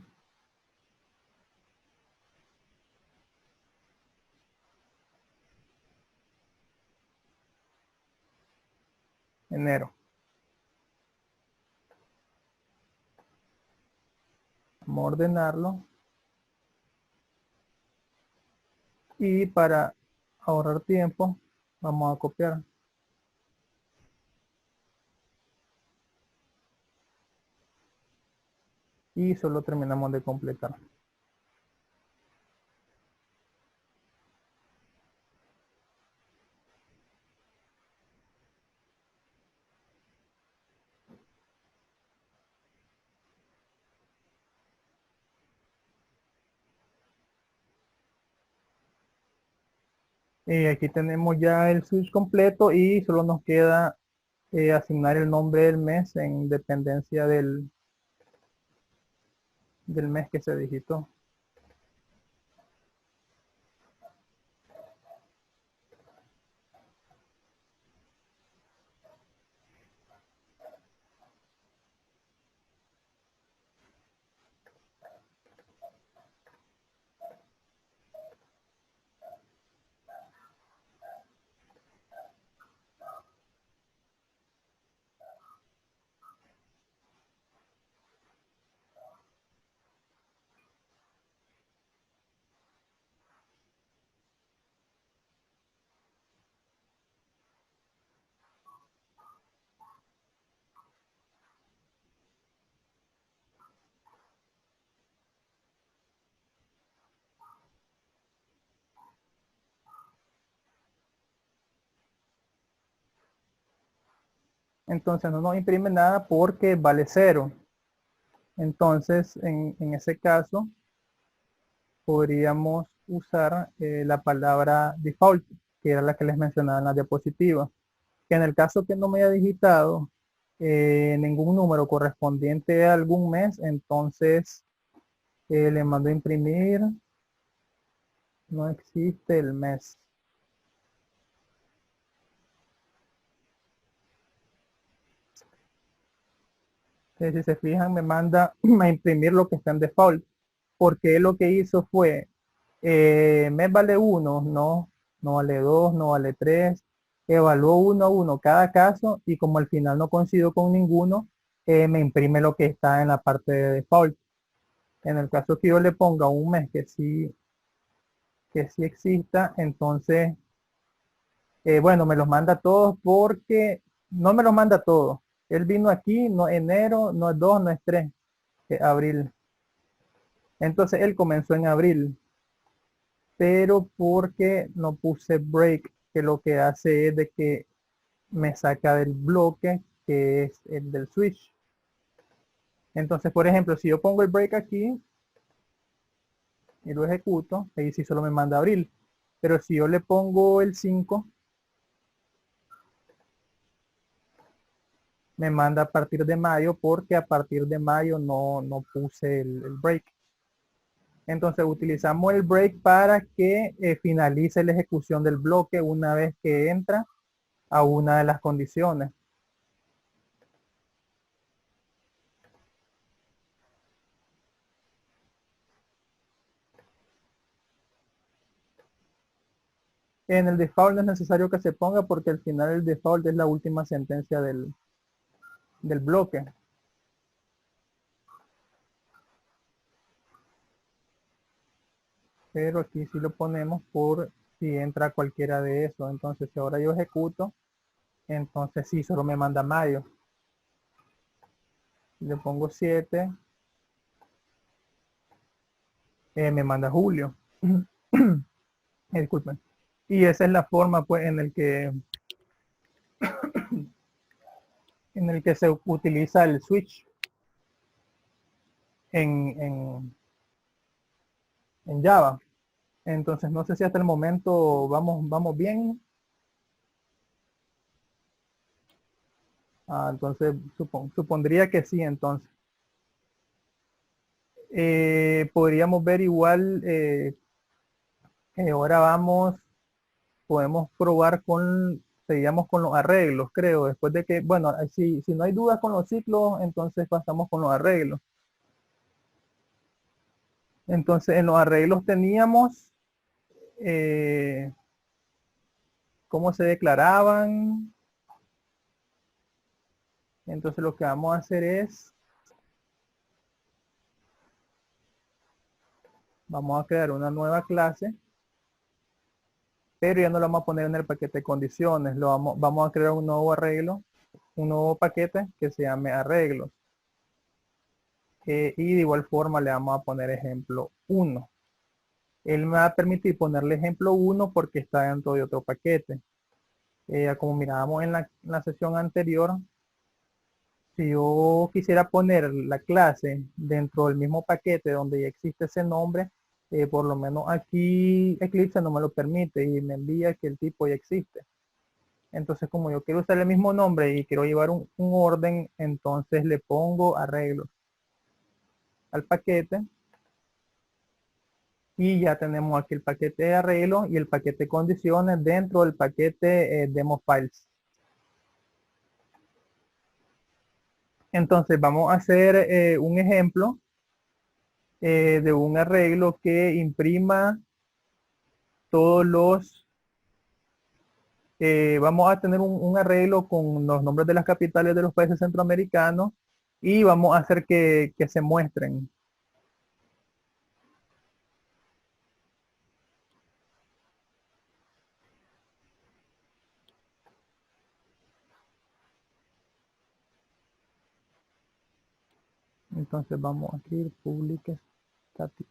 enero. Vamos a ordenarlo. Y para ahorrar tiempo, vamos a copiar. Y solo terminamos de completar. Aquí tenemos ya el switch completo y solo nos queda asignar el nombre del mes en dependencia del mes que se digitó. Entonces no nos imprime nada porque vale 0. Entonces en ese caso podríamos usar la palabra default, que era la que les mencionaba en la diapositiva. Que en el caso que no me haya digitado ningún número correspondiente a algún mes, entonces le mando a imprimir, no existe el mes. Si se fijan, me manda a imprimir lo que está en default, porque él lo que hizo fue, me vale 1, no vale 2, no vale 3, evaluó 1 a 1 cada caso, y como al final no coincido con ninguno, me imprime lo que está en la parte de default. En el caso que yo le ponga un mes que sí exista, entonces, bueno, me los manda todos, porque no me los manda todos. Él vino aquí, no enero, no es 2, no es 3, es abril. Entonces él comenzó en abril, pero porque no puse break, que lo que hace es de que me saca del bloque, que es el del switch. Entonces, por ejemplo, si yo pongo el break aquí y lo ejecuto, ahí sí solo me manda abril. Pero si yo le pongo el 5, me manda a partir de mayo, porque a partir de mayo no puse el break. Entonces utilizamos el break para que finalice la ejecución del bloque una vez que entra a una de las condiciones. En el default no es necesario que se ponga, porque al final el default es la última sentencia del bloque. Pero aquí sí lo ponemos por si entra cualquiera de esos. Entonces, si ahora yo ejecuto, entonces sí, solo me manda mayo. Le pongo 7, me manda julio. Disculpen. Y esa es la forma, pues, en el que se utiliza el switch en Java. Entonces, no sé si hasta el momento vamos bien. Entonces, supondría que sí, entonces. Podríamos ver igual, ahora podemos probar seguíamos con los arreglos, creo, después de que, bueno, si no hay dudas con los ciclos, entonces pasamos con los arreglos. Entonces, en los arreglos teníamos cómo se declaraban. Entonces, lo que vamos a hacer es, vamos a crear una nueva clase, pero ya no lo vamos a poner en el paquete de condiciones. Vamos a crear un nuevo arreglo, un nuevo paquete que se llame arreglos. Y de igual forma le vamos a poner ejemplo 1. Él me va a permitir ponerle ejemplo 1 porque está dentro de otro paquete. Como mirábamos en la sesión anterior, si yo quisiera poner la clase dentro del mismo paquete donde ya existe ese nombre, por lo menos aquí Eclipse no me lo permite y me envía que el tipo ya existe. Entonces, como yo quiero usar el mismo nombre y quiero llevar un orden, entonces le pongo arreglos al paquete, y ya tenemos aquí el paquete de arreglo y el paquete de condiciones dentro del paquete demo files. Entonces vamos a hacer un ejemplo de un arreglo que imprima todos los, vamos a tener un arreglo con los nombres de las capitales de los países centroamericanos, y vamos a hacer que se muestren. Entonces vamos a escribir public static.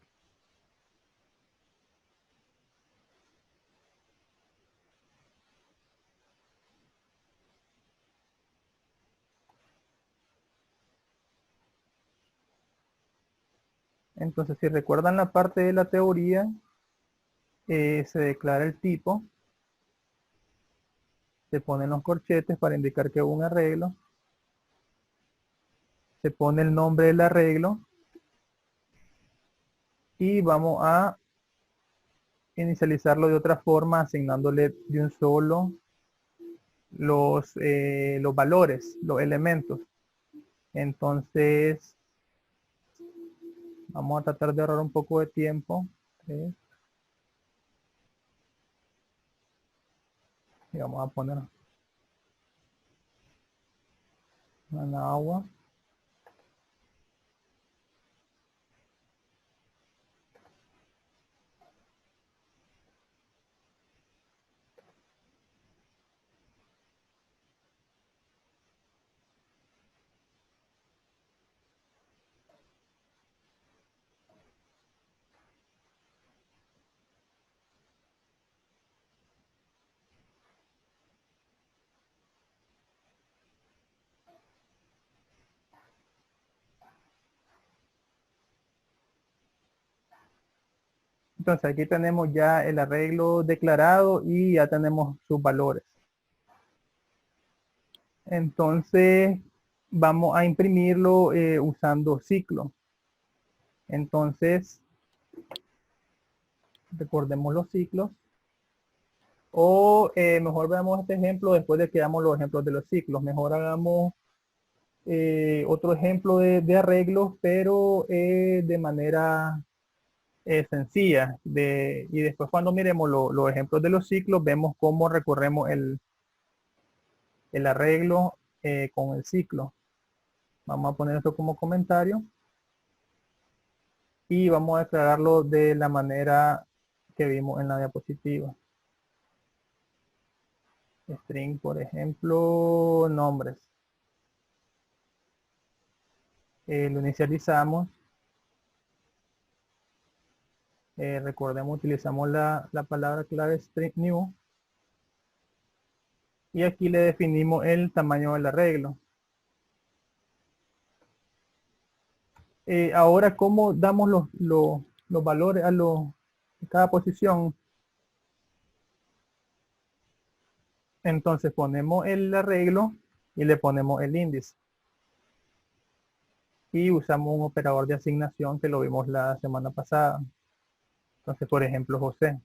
Entonces, si recuerdan la parte de la teoría, se declara el tipo, se ponen los corchetes para indicar que hubo un arreglo, se pone el nombre del arreglo, y vamos a inicializarlo de otra forma, asignándole de un solo los valores, los elementos. Entonces, vamos a tratar de ahorrar un poco de tiempo. Y vamos a poner en agua. Entonces aquí tenemos ya el arreglo declarado y ya tenemos sus valores. Entonces vamos a imprimirlo usando ciclo. Entonces, recordemos los ciclos. O mejor veamos este ejemplo después de que hagamos los ejemplos de los ciclos. Mejor hagamos otro ejemplo de arreglos, pero de manera sencilla. Y después cuando miremos los ejemplos de los ciclos, vemos cómo recorremos el arreglo con el ciclo. Vamos a poner esto como comentario. Y vamos a declararlo de la manera que vimos en la diapositiva. String, por ejemplo, nombres. Lo inicializamos. Recordemos, utilizamos la palabra clave string new. Y aquí le definimos el tamaño del arreglo. Ahora, ¿cómo damos los valores a cada posición? Entonces ponemos el arreglo y le ponemos el índice. Y usamos un operador de asignación que lo vimos la semana pasada. Entonces, por ejemplo, José.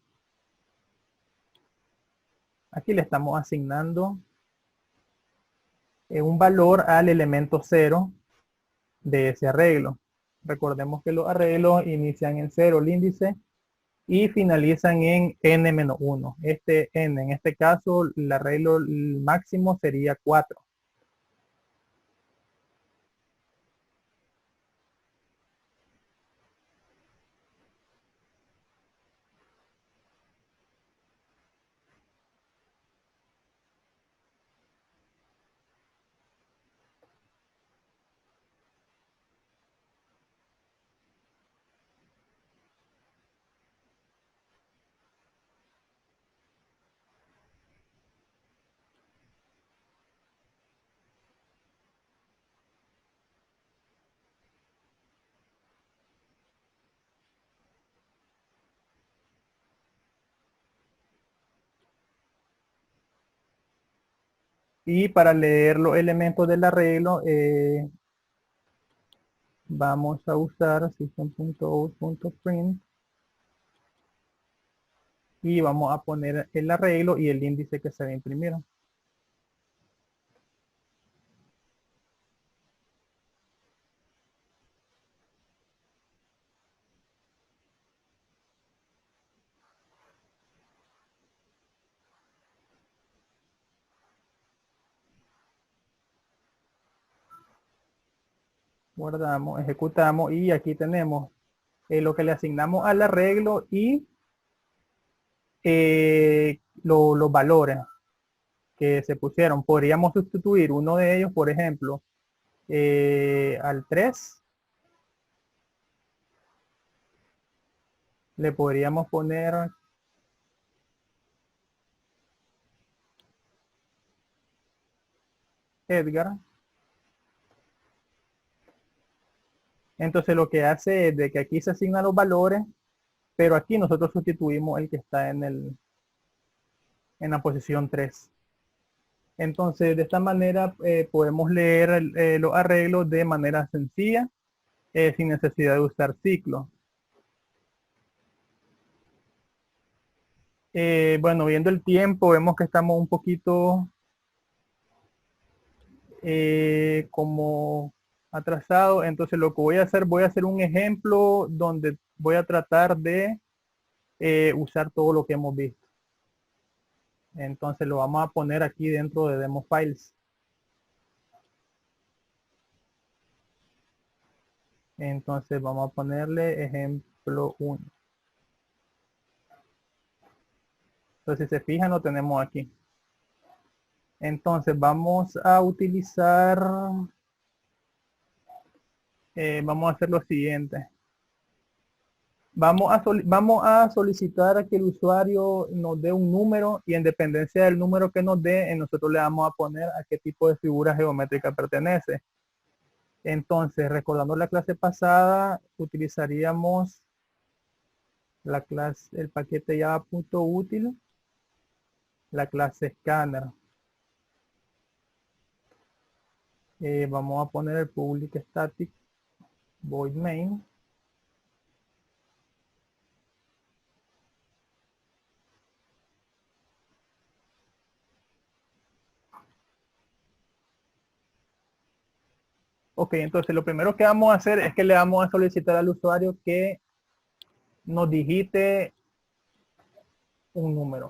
Aquí le estamos asignando un valor al elemento 0 de ese arreglo. Recordemos que los arreglos inician en 0 el índice y finalizan en n-1. Este n, en este caso, el arreglo máximo sería 4. Y para leer los elementos del arreglo, vamos a usar system.out.print y vamos a poner el arreglo y el índice que se va a imprimir. Guardamos, ejecutamos y aquí tenemos lo que le asignamos al arreglo y los valores que se pusieron. Podríamos sustituir uno de ellos, por ejemplo, al 3. Le podríamos poner Edgar. Entonces lo que hace es de que aquí se asignan los valores, pero aquí nosotros sustituimos el que está en la posición 3. Entonces de esta manera podemos leer los arreglos de manera sencilla, sin necesidad de usar ciclos. Bueno, viendo el tiempo, vemos que estamos un poquito como atrasado. Entonces lo que voy a hacer un ejemplo donde voy a tratar de usar todo lo que hemos visto. Entonces lo vamos a poner aquí dentro de demo files. Entonces vamos a ponerle ejemplo 1. Entonces si se fijan lo tenemos aquí. Entonces vamos a utilizar, vamos a hacer lo siguiente. Vamos a solicitar que el usuario nos dé un número y en dependencia del número que nos dé, nosotros le vamos a poner a qué tipo de figura geométrica pertenece. Entonces, recordando la clase pasada, utilizaríamos la clase, el paquete java.util, la clase scanner. Vamos a poner el public static void main. Ok, entonces lo primero que vamos a hacer es que le vamos a solicitar al usuario que nos digite un número.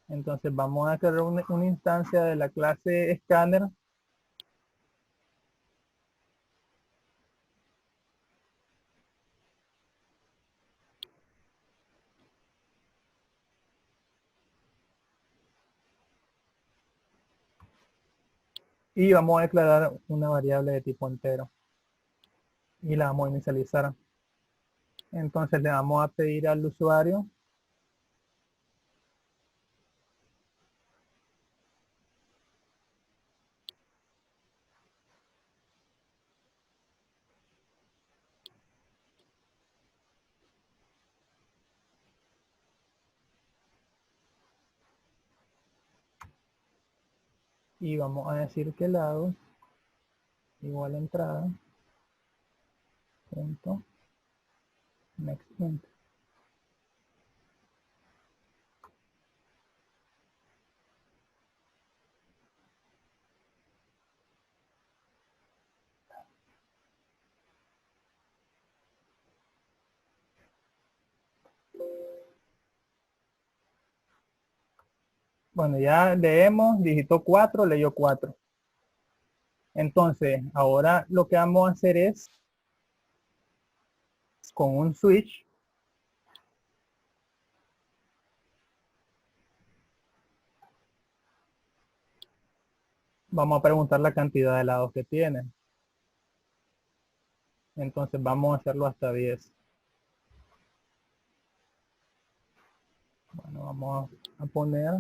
Entonces vamos a crear una instancia de la clase scanner. Y vamos a declarar una variable de tipo entero. Y la vamos a inicializar. Entonces le vamos a pedir al usuario y vamos a decir que lado igual a entrada punto next int. Bueno, ya leemos, digitó 4, leyó 4. Entonces, ahora lo que vamos a hacer es, con un switch, vamos a preguntar la cantidad de lados que tiene. Entonces vamos a hacerlo hasta 10. Bueno, vamos a poner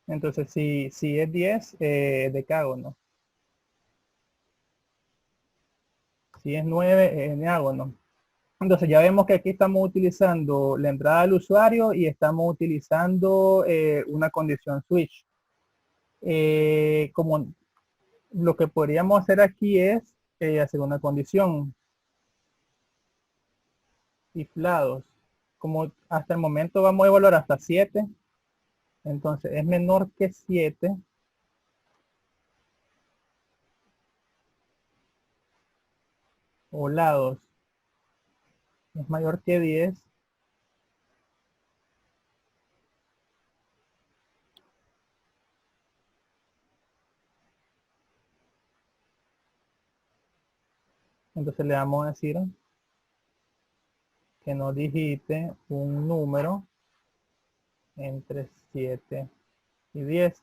entonces si es 10, decágono. Si es 9, neágono. Entonces ya vemos que aquí estamos utilizando la entrada del usuario y estamos utilizando una condición switch. Como lo que podríamos hacer aquí es hacer una condición. Iflados. Como hasta el momento vamos a evaluar hasta 7. Entonces es menor que 7. o lados es mayor que 10, entonces le vamos a decir que nos digite un número entre 7 y 10.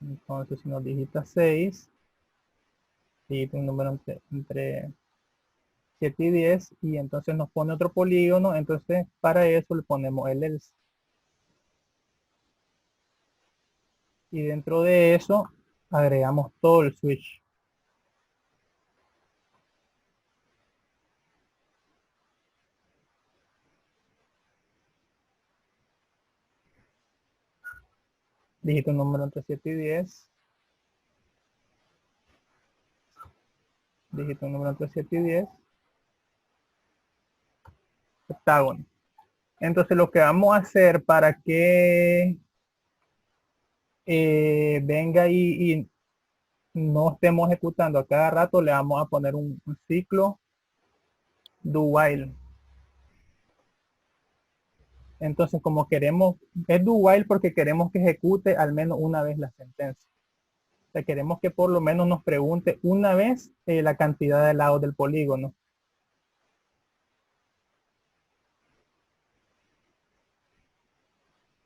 Entonces, si nos digita 6, digita un número entre 7 y 10, y entonces nos pone otro polígono. Entonces, para eso le ponemos el else. Y dentro de eso, agregamos todo el switch. Digita un número entre 7 y 10. Digita un número entre 7 y 10. Octágono. Entonces, lo que vamos a hacer para que venga y no estemos ejecutando a cada rato, le vamos a poner un ciclo do while. Entonces, como queremos, es do while porque queremos que ejecute al menos una vez la sentencia. O sea, queremos que por lo menos nos pregunte una vez la cantidad de lados del polígono.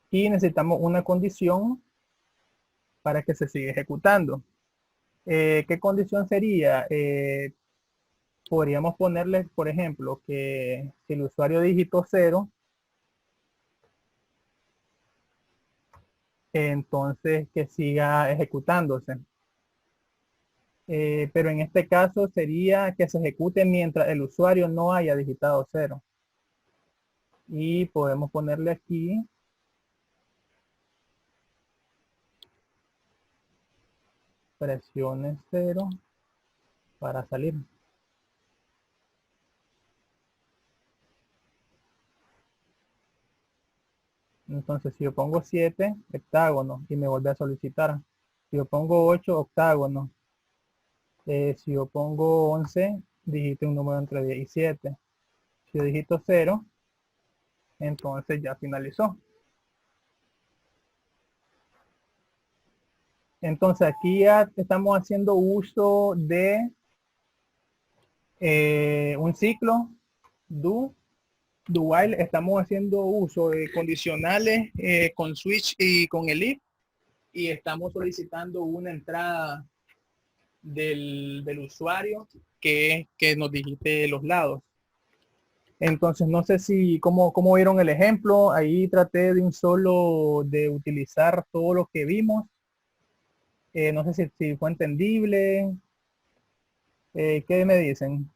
Y necesitamos una condición para que se siga ejecutando. ¿Qué condición sería? Podríamos ponerle, por ejemplo, que si el usuario digitó 0, entonces que siga ejecutándose. Pero en este caso sería que se ejecute mientras el usuario no haya digitado 0. Y podemos ponerle aquí presione 0 para salir. Entonces, si yo pongo 7, heptágono, y me vuelve a solicitar. Si yo pongo 8, octágono. Si yo pongo 11, digite un número entre 10 y 7. Si yo digito 0, entonces ya finalizó. Entonces, aquí ya estamos haciendo uso de un ciclo do while. Estamos haciendo uso de condicionales con switch y con el if, y estamos solicitando una entrada del usuario que nos digite los lados. Entonces, no sé si cómo vieron el ejemplo. Ahí traté de un solo de utilizar todo lo que vimos. No sé si fue entendible. ¿Qué me dicen?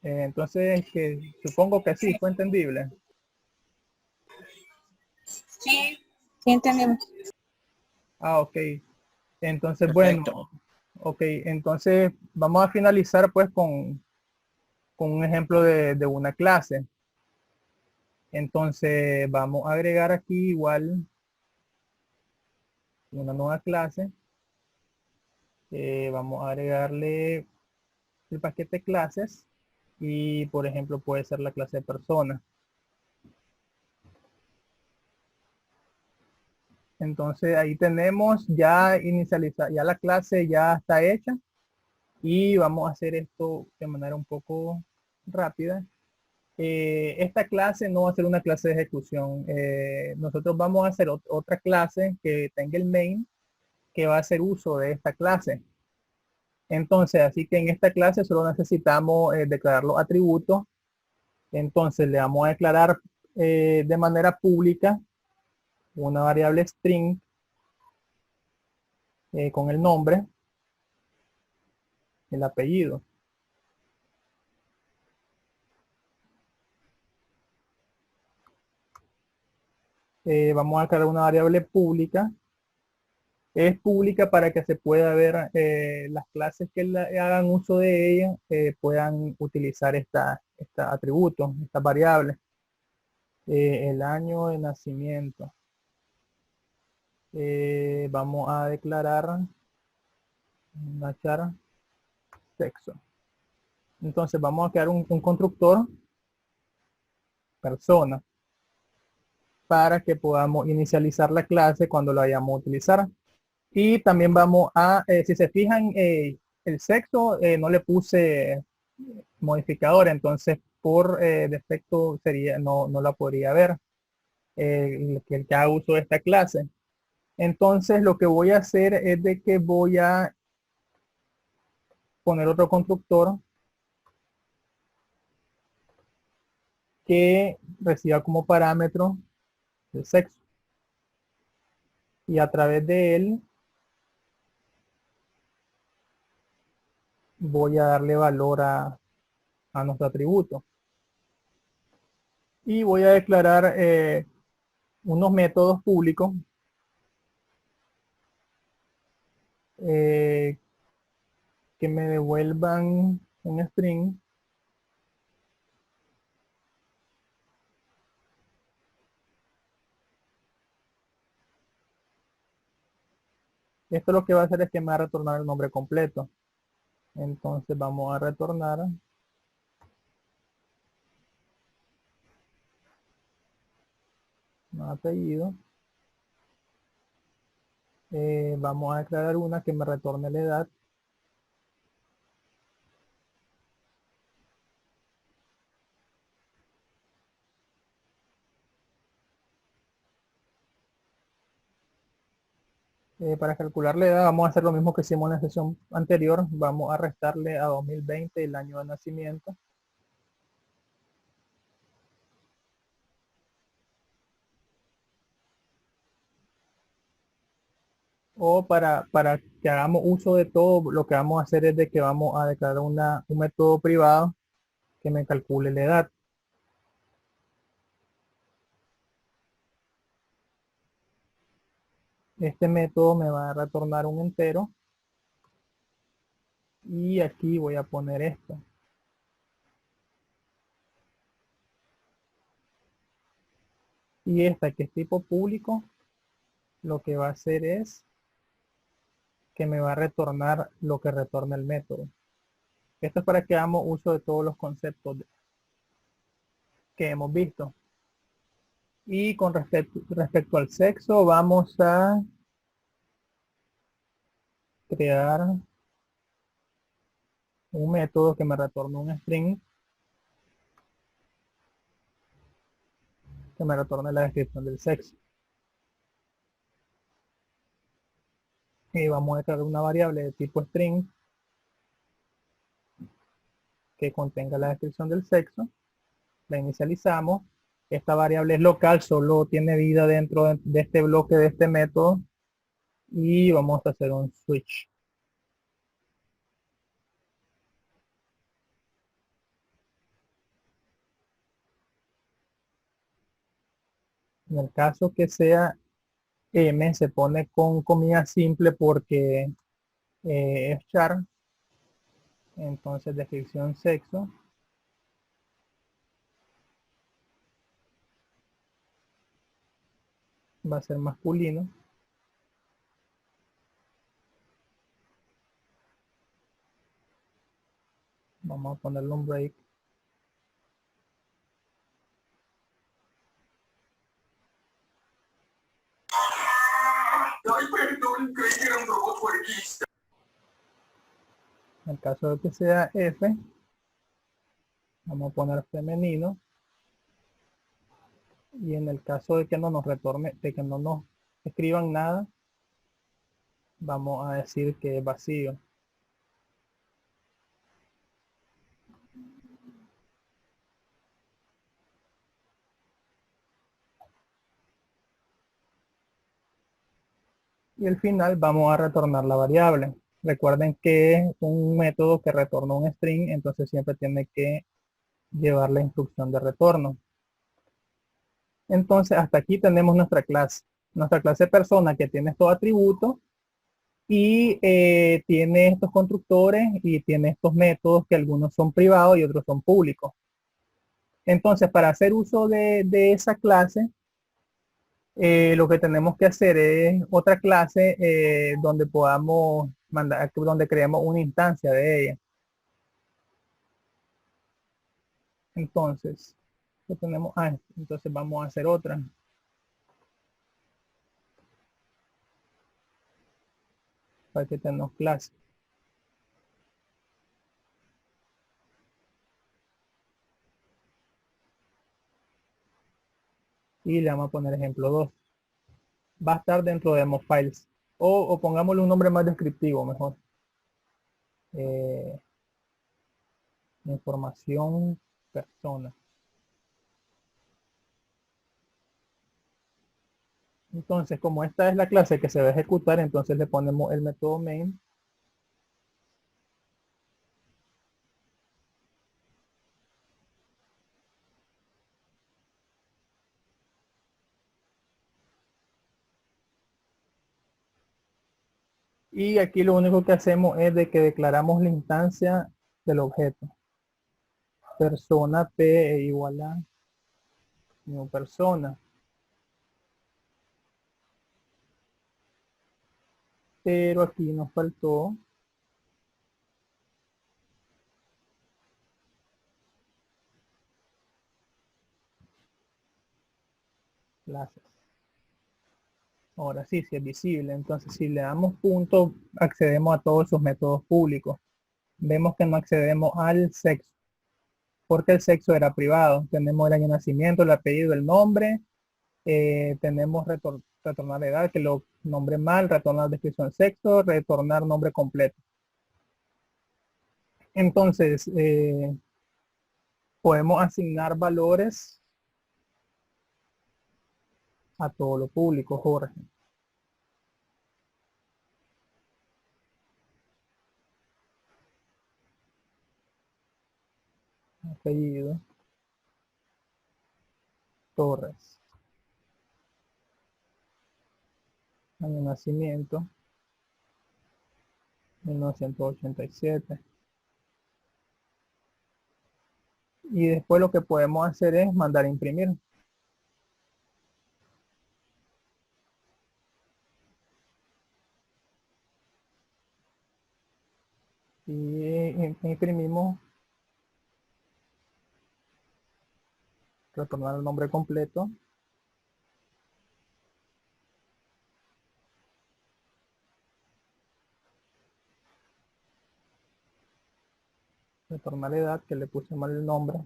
Entonces, que supongo que sí, fue entendible. Sí, sí entendemos. Ah, ok. Entonces, Perfecto. bueno, ok. Entonces, vamos a finalizar pues con un ejemplo de una clase. Entonces, vamos a agregar aquí igual una nueva clase. Vamos a agregarle el paquete clases, y por ejemplo puede ser la clase de persona. Entonces ahí tenemos ya inicializada, ya la clase ya está hecha, y vamos a hacer esto de manera un poco rápida. Esta clase no va a ser una clase de ejecución. Nosotros vamos a hacer otra clase que tenga el main, que va a hacer uso de esta clase. Entonces, así que en esta clase solo necesitamos declarar los atributos. Entonces le vamos a declarar de manera pública una variable string con el nombre, el apellido. Vamos a crear una variable pública Es pública para que se pueda ver las clases que hagan uso de ella, puedan utilizar este atributo, esta variable. El año de nacimiento. Vamos a declarar char sexo. Entonces vamos a crear un constructor persona para que podamos inicializar la clase cuando la vayamos a utilizar. Y también vamos a, si se fijan, el sexo no le puse modificador, entonces por defecto sería, no la podría ver el que haga uso de esta clase. Entonces lo que voy a hacer es de que voy a poner otro constructor que reciba como parámetro el sexo. Y a través de él voy a darle valor a nuestro atributo. Y voy a declarar unos métodos públicos que me devuelvan un string esto lo que va a hacer es que me va a retornar el nombre completo. Entonces vamos a retornar un apellido. Vamos a declarar una que me retorne la edad. Para calcular la edad vamos a hacer lo mismo que hicimos en la sesión anterior. Vamos a restarle a 2020 el año de nacimiento. O para que hagamos uso de todo, lo que vamos a hacer es de que vamos a declarar un método privado que me calcule la edad. Este método me va a retornar un entero. Y aquí voy a poner esto. Y esta que es tipo público, lo que va a hacer es que me va a retornar lo que retorna el método. Esto es para que hagamos uso de todos los conceptos que hemos visto. Y con respecto al sexo, vamos a crear un método que me retorne un string que me retorne la descripción del sexo. Y vamos a declarar una variable de tipo string que contenga la descripción del sexo. La inicializamos. Esta variable es local, solo tiene vida dentro de este bloque de este método. Y vamos a hacer un switch. En el caso que sea M, se pone con comilla simple porque es char. Entonces descripción sexo. Va a ser masculino. Vamos a ponerle un break. En el caso de que sea F, vamos a poner femenino. Y en el caso de que no nos retorne, de que no nos escriban nada, vamos a decir que es vacío. Y al final vamos a retornar la variable. Recuerden que es un método que retorna un string, entonces siempre tiene que llevar la instrucción de retorno. Entonces hasta aquí tenemos nuestra clase. Nuestra clase persona que tiene estos atributos y tiene estos constructores y tiene estos métodos que algunos son privados y otros son públicos. Entonces, para hacer uso de esa clase, lo que tenemos que hacer es otra clase donde podamos mandar, donde creemos una instancia de ella. Entonces, ¿qué tenemos? Entonces vamos a hacer otra. Para que tenemos clase. Y le vamos a poner ejemplo 2. Va a estar dentro de MoFiles. O pongámosle un nombre más descriptivo, mejor. Información persona. Entonces, como esta es la clase que se va a ejecutar, entonces le ponemos el método main. Y aquí lo único que hacemos es de que declaramos la instancia del objeto. Persona P igual a new persona. Pero aquí nos faltó clases. Ahora sí, sí es visible. Entonces, si le damos punto, accedemos a todos sus métodos públicos. Vemos que no accedemos al sexo, porque el sexo era privado. Tenemos el año de nacimiento, el apellido, el nombre. Tenemos retornar edad, que lo nombre mal, retornar descripción sexo, retornar nombre completo. Entonces, podemos asignar valores a todo lo público, Jorge. Apellido, Torres. Año de nacimiento, 1987. Y después lo que podemos hacer es mandar a imprimir. Y imprimimos, retornar el nombre completo. Retornar la edad, que le puse mal el nombre.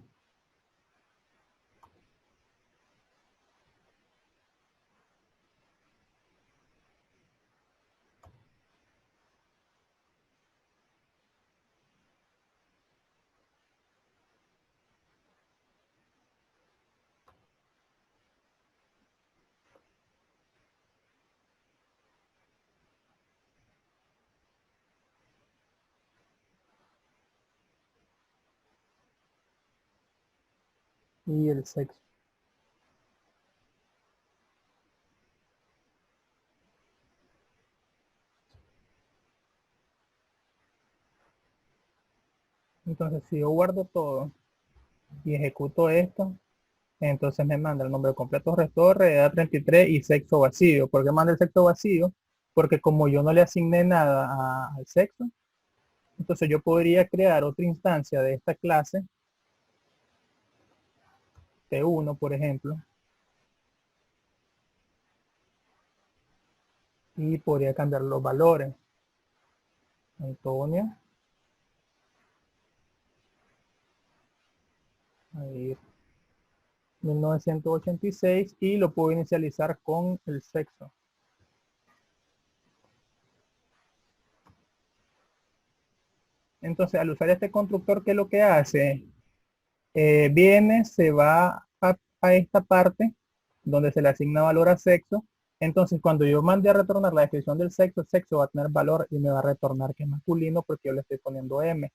Y el sexo. Entonces, si yo guardo todo y ejecuto esto, entonces me manda el nombre completo, restore, edad 33 y sexo vacío. ¿Por qué manda el sexo vacío? Porque como yo no le asigné nada al sexo, entonces yo podría crear otra instancia de esta clase, T1, por ejemplo, y podría cambiar los valores. Antonio. Ahí, 1986 y lo puedo inicializar con el sexo. Entonces, al usar este constructor, ¿qué es lo que hace? Viene, se va a esta parte donde se le asigna valor a sexo. Entonces, cuando yo mande a retornar la descripción del sexo, sexo va a tener valor y me va a retornar que es masculino porque yo le estoy poniendo M.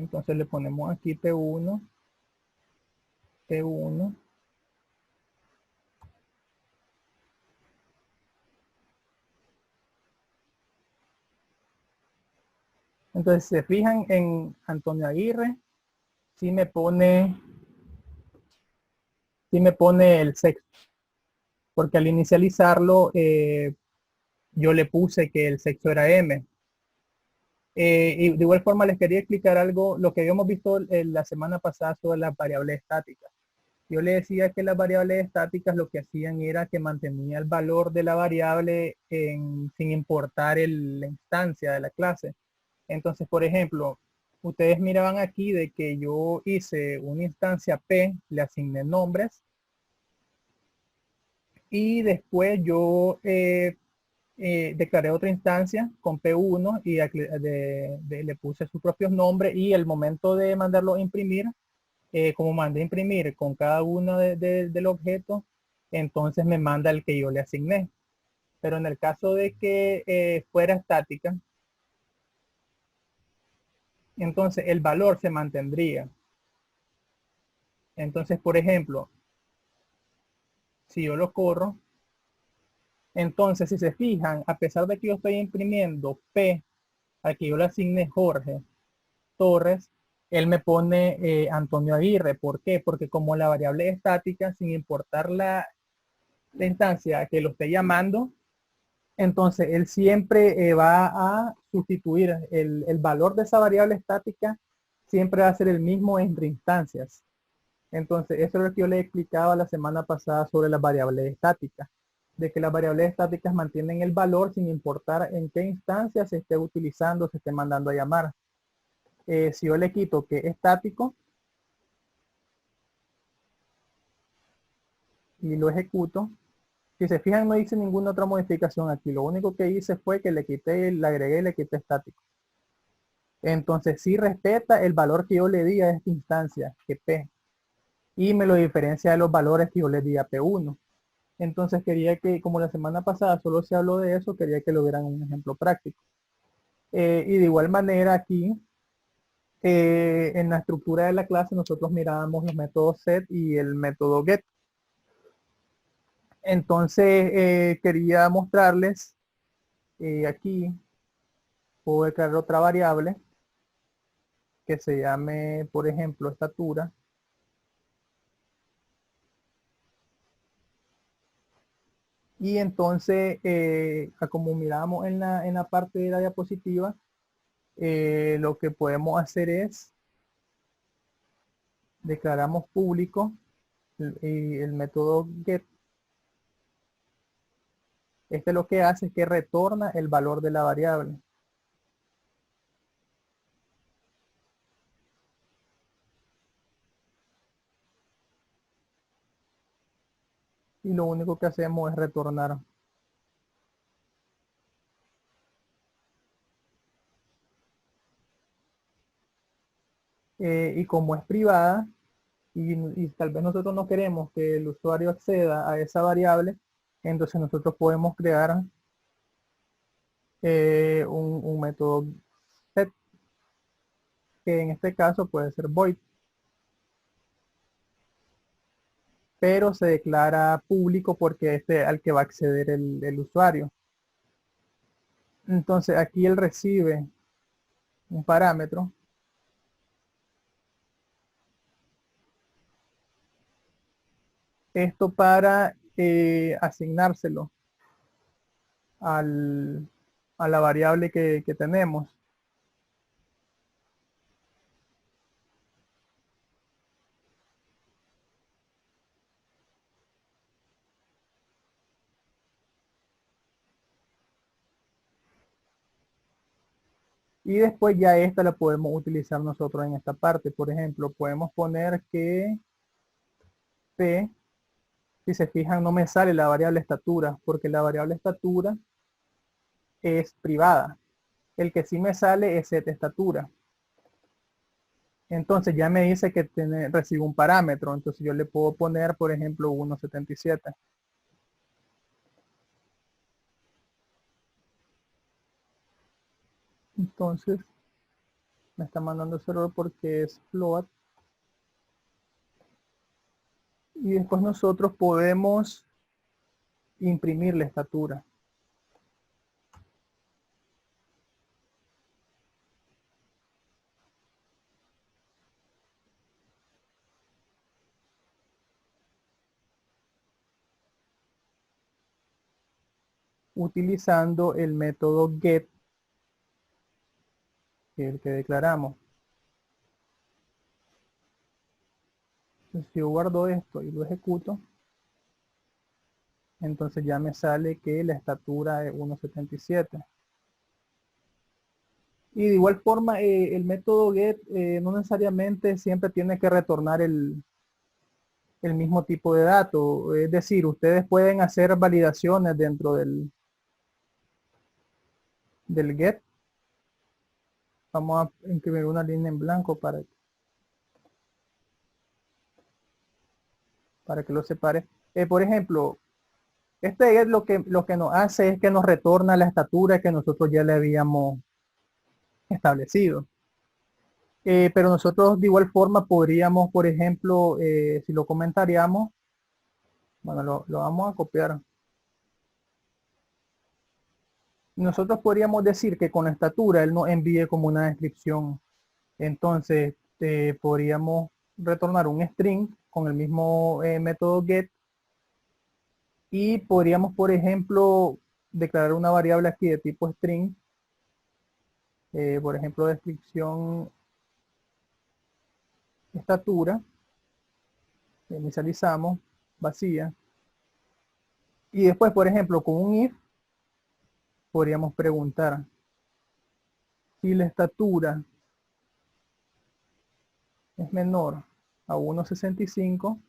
Entonces le ponemos aquí P1, P1. Entonces, si se fijan en Antonio Aguirre, sí me pone el sexo, porque al inicializarlo yo le puse que el sexo era M. Y de igual forma les quería explicar algo, lo que habíamos visto la semana pasada sobre las variables estáticas. Yo le decía que las variables estáticas lo que hacían era que mantenía el valor de la variable sin importar la instancia de la clase. Entonces, por ejemplo, ustedes miraban aquí de que yo hice una instancia P, le asigné nombres y después yo declaré otra instancia con P1 y le puse sus propios nombres y el momento de mandarlo a imprimir, como mandé a imprimir con cada uno del objeto, entonces me manda el que yo le asigné. Pero en el caso de que fuera estática, entonces el valor se mantendría. Entonces, por ejemplo, si yo lo corro, entonces si se fijan, a pesar de que yo estoy imprimiendo P, al que yo le asigné Jorge Torres, él me pone Antonio Aguirre. ¿Por qué? Porque como la variable es estática, sin importar la instancia que lo esté llamando, entonces él siempre va a sustituir el valor de esa variable estática, siempre va a ser el mismo entre instancias. Entonces, eso es lo que yo le explicaba la semana pasada sobre las variables estáticas, de que las variables estáticas mantienen el valor sin importar en qué instancia se esté utilizando, se esté mandando a llamar. Si yo le quito que es estático y lo ejecuto, si se fijan no hice ninguna otra modificación aquí. Lo único que hice fue que le quité, le agregué y le quité estático. Entonces, sí respeta el valor que yo le di a esta instancia, que P. Y me lo diferencia de los valores que yo le di a P1. Entonces quería que, como la semana pasada solo se habló de eso, quería que lo vieran un ejemplo práctico. Y de igual manera aquí, en la estructura de la clase, nosotros mirábamos los métodos set y el método get. Entonces quería mostrarles aquí, puedo crear otra variable que se llame, por ejemplo, estatura. Y entonces, como miramos en la parte de la diapositiva, lo que podemos hacer es declaramos público el método get. Este lo que hace es que retorna el valor de la variable. Y lo único que hacemos es retornar. Y como es privada, y tal vez nosotros no queremos que el usuario acceda a esa variable, entonces nosotros podemos crear un método set, que en este caso puede ser void, pero se declara público porque este al que va a acceder el usuario. Entonces aquí él recibe un parámetro esto para asignárselo a la variable que tenemos. Y después ya esta la podemos utilizar nosotros en esta parte. Por ejemplo, podemos poner que P, si se fijan, no me sale la variable estatura, porque la variable estatura es privada. El que sí me sale es set estatura. Entonces ya me dice que recibe un parámetro. Entonces yo le puedo poner, por ejemplo, 1.77. Entonces Me está mandando ese error porque es float. Y después nosotros podemos imprimir la estatura. Utilizando el método get, que es el que declaramos. Entonces, si yo guardo esto y lo ejecuto, entonces ya me sale que la estatura es 1,77. Y de igual forma, el método get no necesariamente siempre tiene que retornar el mismo tipo de dato. Es decir, ustedes pueden hacer validaciones dentro del get. Vamos a imprimir una línea en blanco para que lo separe. Por ejemplo, este get lo que nos hace es que nos retorna la estatura que nosotros ya le habíamos establecido. Pero nosotros de igual forma podríamos, por ejemplo, si lo comentaríamos, bueno, lo vamos a copiar. Nosotros podríamos decir que con la estatura él nos envíe como una descripción. Entonces, podríamos retornar un string con el mismo método get. Y podríamos, por ejemplo, declarar una variable aquí de tipo string. Por ejemplo, descripción estatura. Inicializamos, vacía. Y después, por ejemplo, con un if, podríamos preguntar si la estatura es menor a 1,65,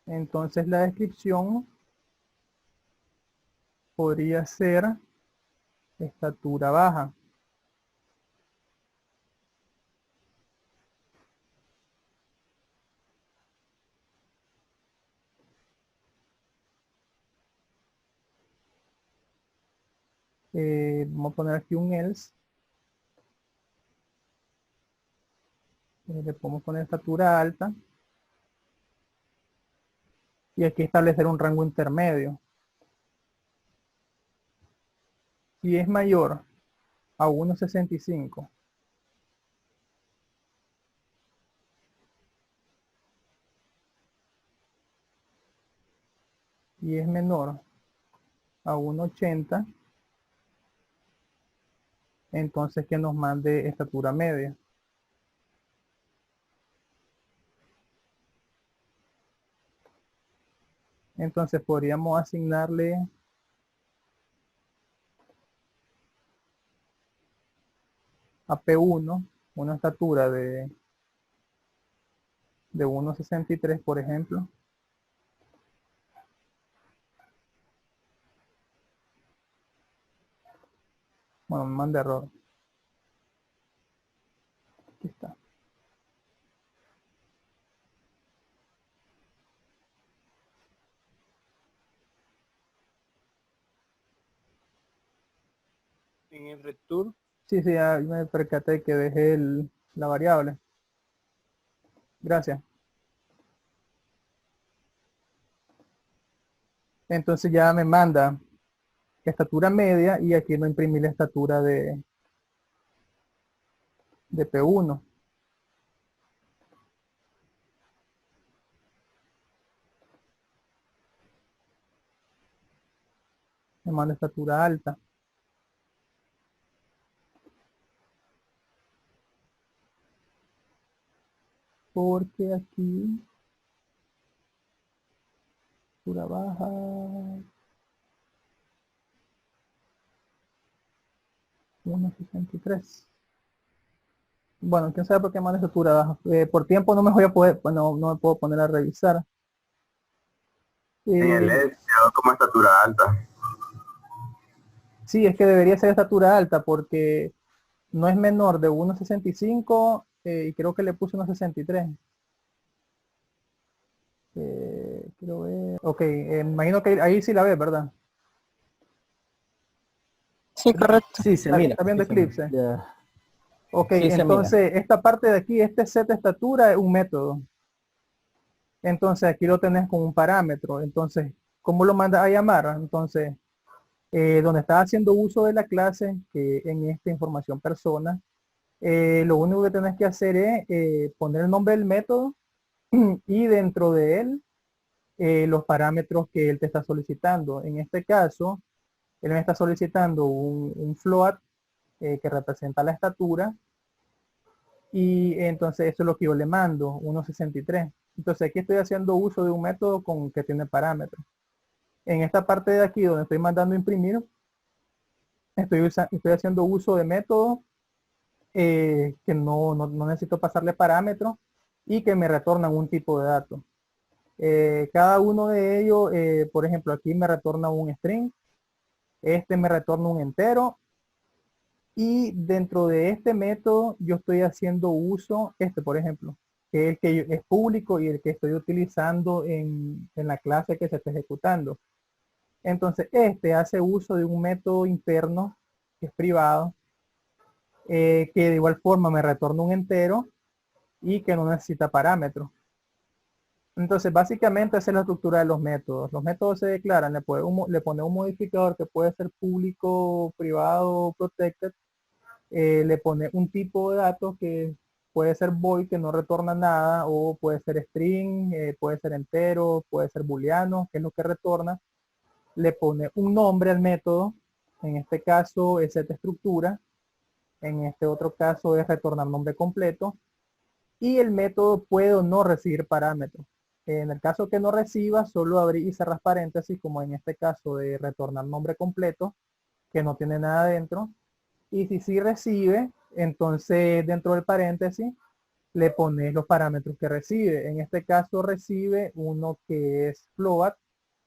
entonces la descripción podría ser estatura baja. Vamos a poner aquí un else. Le podemos poner estatura alta. Y aquí establecer un rango intermedio. Si es mayor a 1,65, y es menor a 1,80, entonces que nos mande estatura media. Entonces podríamos asignarle a P1 una estatura de 1,63, por ejemplo. Bueno, me manda error. Aquí está. En el return. Sí, ya me percaté que dejé la variable. Gracias. Entonces ya me manda estatura media y aquí no imprimí la estatura de P1. Me manda estatura alta. Porque aquí estatura baja. 1,63. Bueno, quién sabe por qué manda estatura baja. Por tiempo no me voy a poder, bueno, no me puedo poner a revisar. En el LED quedó como estatura alta. Sí, es que debería ser estatura alta porque no es menor de 1,65 y creo que le puse 1,63. Quiero ver. Ok, imagino que ahí sí la ves, ¿verdad? Sí, correcto. Sí, se mira. ¿Está viendo sí se mira, Eclipse? ya. Ok, Sí, se entonces esta parte de aquí, este set de estatura es un método. Entonces aquí lo tenés con un parámetro. Entonces, ¿cómo lo mandas a llamar? Entonces, donde estás haciendo uso de la clase, que en esta información persona, lo único que tenés que hacer es poner el nombre del método y dentro de él los parámetros que él te está solicitando. En este caso, él me está solicitando un float que representa la estatura y entonces eso es lo que yo le mando, 1.63. Entonces aquí estoy haciendo uso de un método con que tiene parámetros. En esta parte de aquí donde estoy mandando imprimir, estoy haciendo uso de métodos que no necesito pasarle parámetros y que me retornan un tipo de dato. Cada uno de ellos, por ejemplo, aquí me retorna un string, este me retorna un entero y dentro de este método yo estoy haciendo uso, por ejemplo, que es el que es público y el que estoy utilizando en la clase que se está ejecutando. Entonces, este hace uso de un método interno que es privado, que de igual forma me retorna un entero y que no necesita parámetros. Entonces, básicamente esa es la estructura de los métodos. Los métodos se declaran, le pone un modificador que puede ser público, privado, protected, le pone un tipo de datos que puede ser void, que no retorna nada, o puede ser string, puede ser entero, puede ser booleano, que es lo que retorna. Le pone un nombre al método, en este caso es set estructura, en este otro caso es retornar nombre completo, y el método puede o no recibir parámetros. En el caso que no reciba, solo abrir y cerrar paréntesis, como en este caso de retornar nombre completo, que no tiene nada dentro. Y si sí recibe, entonces dentro del paréntesis le pones los parámetros que recibe. En este caso recibe uno que es float,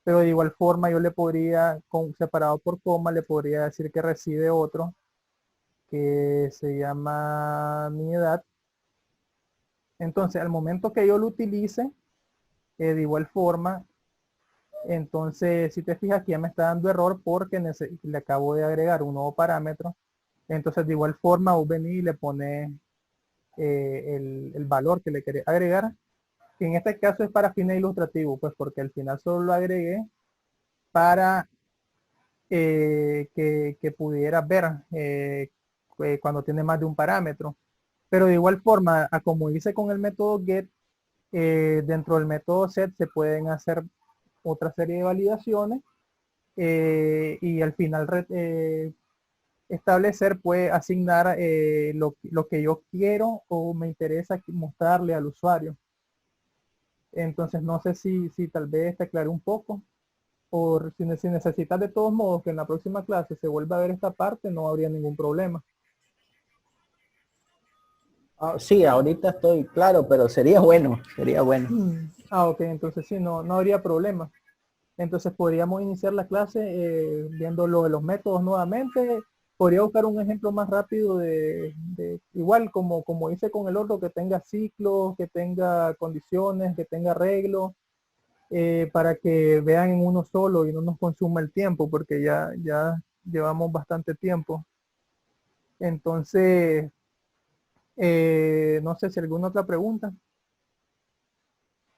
pero de igual forma yo le podría, separado por coma, le podría decir que recibe otro que se llama mi edad. Entonces, al momento que yo lo utilice, de igual forma, entonces, si te fijas, aquí ya me está dando error porque le acabo de agregar un nuevo parámetro. Entonces, de igual forma, vos venís y le pones el valor que le querés agregar, que en este caso es para fines ilustrativos, pues porque al final solo lo agregué para que pudieras ver cuando tiene más de un parámetro. Pero de igual forma, como hice con el método get, dentro del método set se pueden hacer otra serie de validaciones y al final establecer, puede asignar lo que yo quiero o me interesa mostrarle al usuario. Entonces no sé si tal vez te aclaré un poco o si necesitas de todos modos que en la próxima clase se vuelva a ver esta parte, no habría ningún problema. Sí, ahorita estoy claro, pero sería bueno, sería bueno. Ok, entonces sí, no habría problema. Entonces podríamos iniciar la clase viendo lo de los métodos nuevamente. Podría buscar un ejemplo más rápido igual como hice con el otro, que tenga ciclos, que tenga condiciones, que tenga arreglos, para que vean en uno solo y no nos consuma el tiempo, porque ya llevamos bastante tiempo. Entonces, no sé si alguna otra pregunta.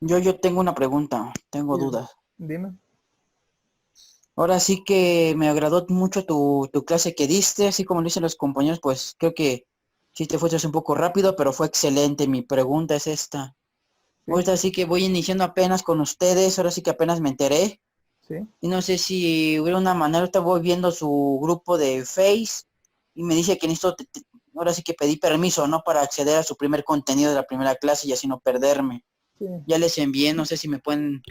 Yo tengo una pregunta, tengo Sí, dudas. dime. Ahora sí que me agradó mucho tu clase que diste, así como lo dicen los compañeros, pues creo que sí te fuiste un poco rápido, pero fue excelente. Mi pregunta es esta. Sí, Ahorita sí que voy iniciando apenas con ustedes, ahora sí que apenas me enteré. sí. Y no sé si hubiera una manera, ahorita voy viendo su grupo de Face y me dice que necesito, ahora sí que pedí permiso, ¿no? Para acceder a su primer contenido de la primera clase y así no perderme. Sí, Ya les envié, no sé si me pueden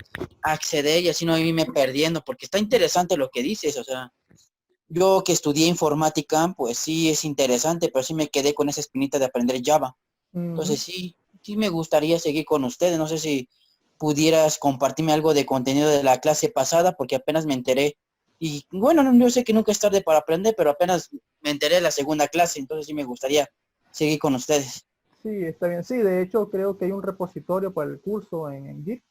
acceder y así no irme perdiendo, porque está interesante lo que dices, o sea, yo que estudié informática, pues sí es interesante, pero sí me quedé con esa espinita de aprender Java. ujú. Entonces sí me gustaría seguir con ustedes, no sé si pudieras compartirme algo de contenido de la clase pasada, porque apenas me enteré. Y bueno, yo sé que nunca es tarde para aprender, pero apenas me enteré de la segunda clase, entonces sí me gustaría seguir con ustedes. Sí, está bien. Sí, de hecho creo que hay un repositorio para el curso en Git.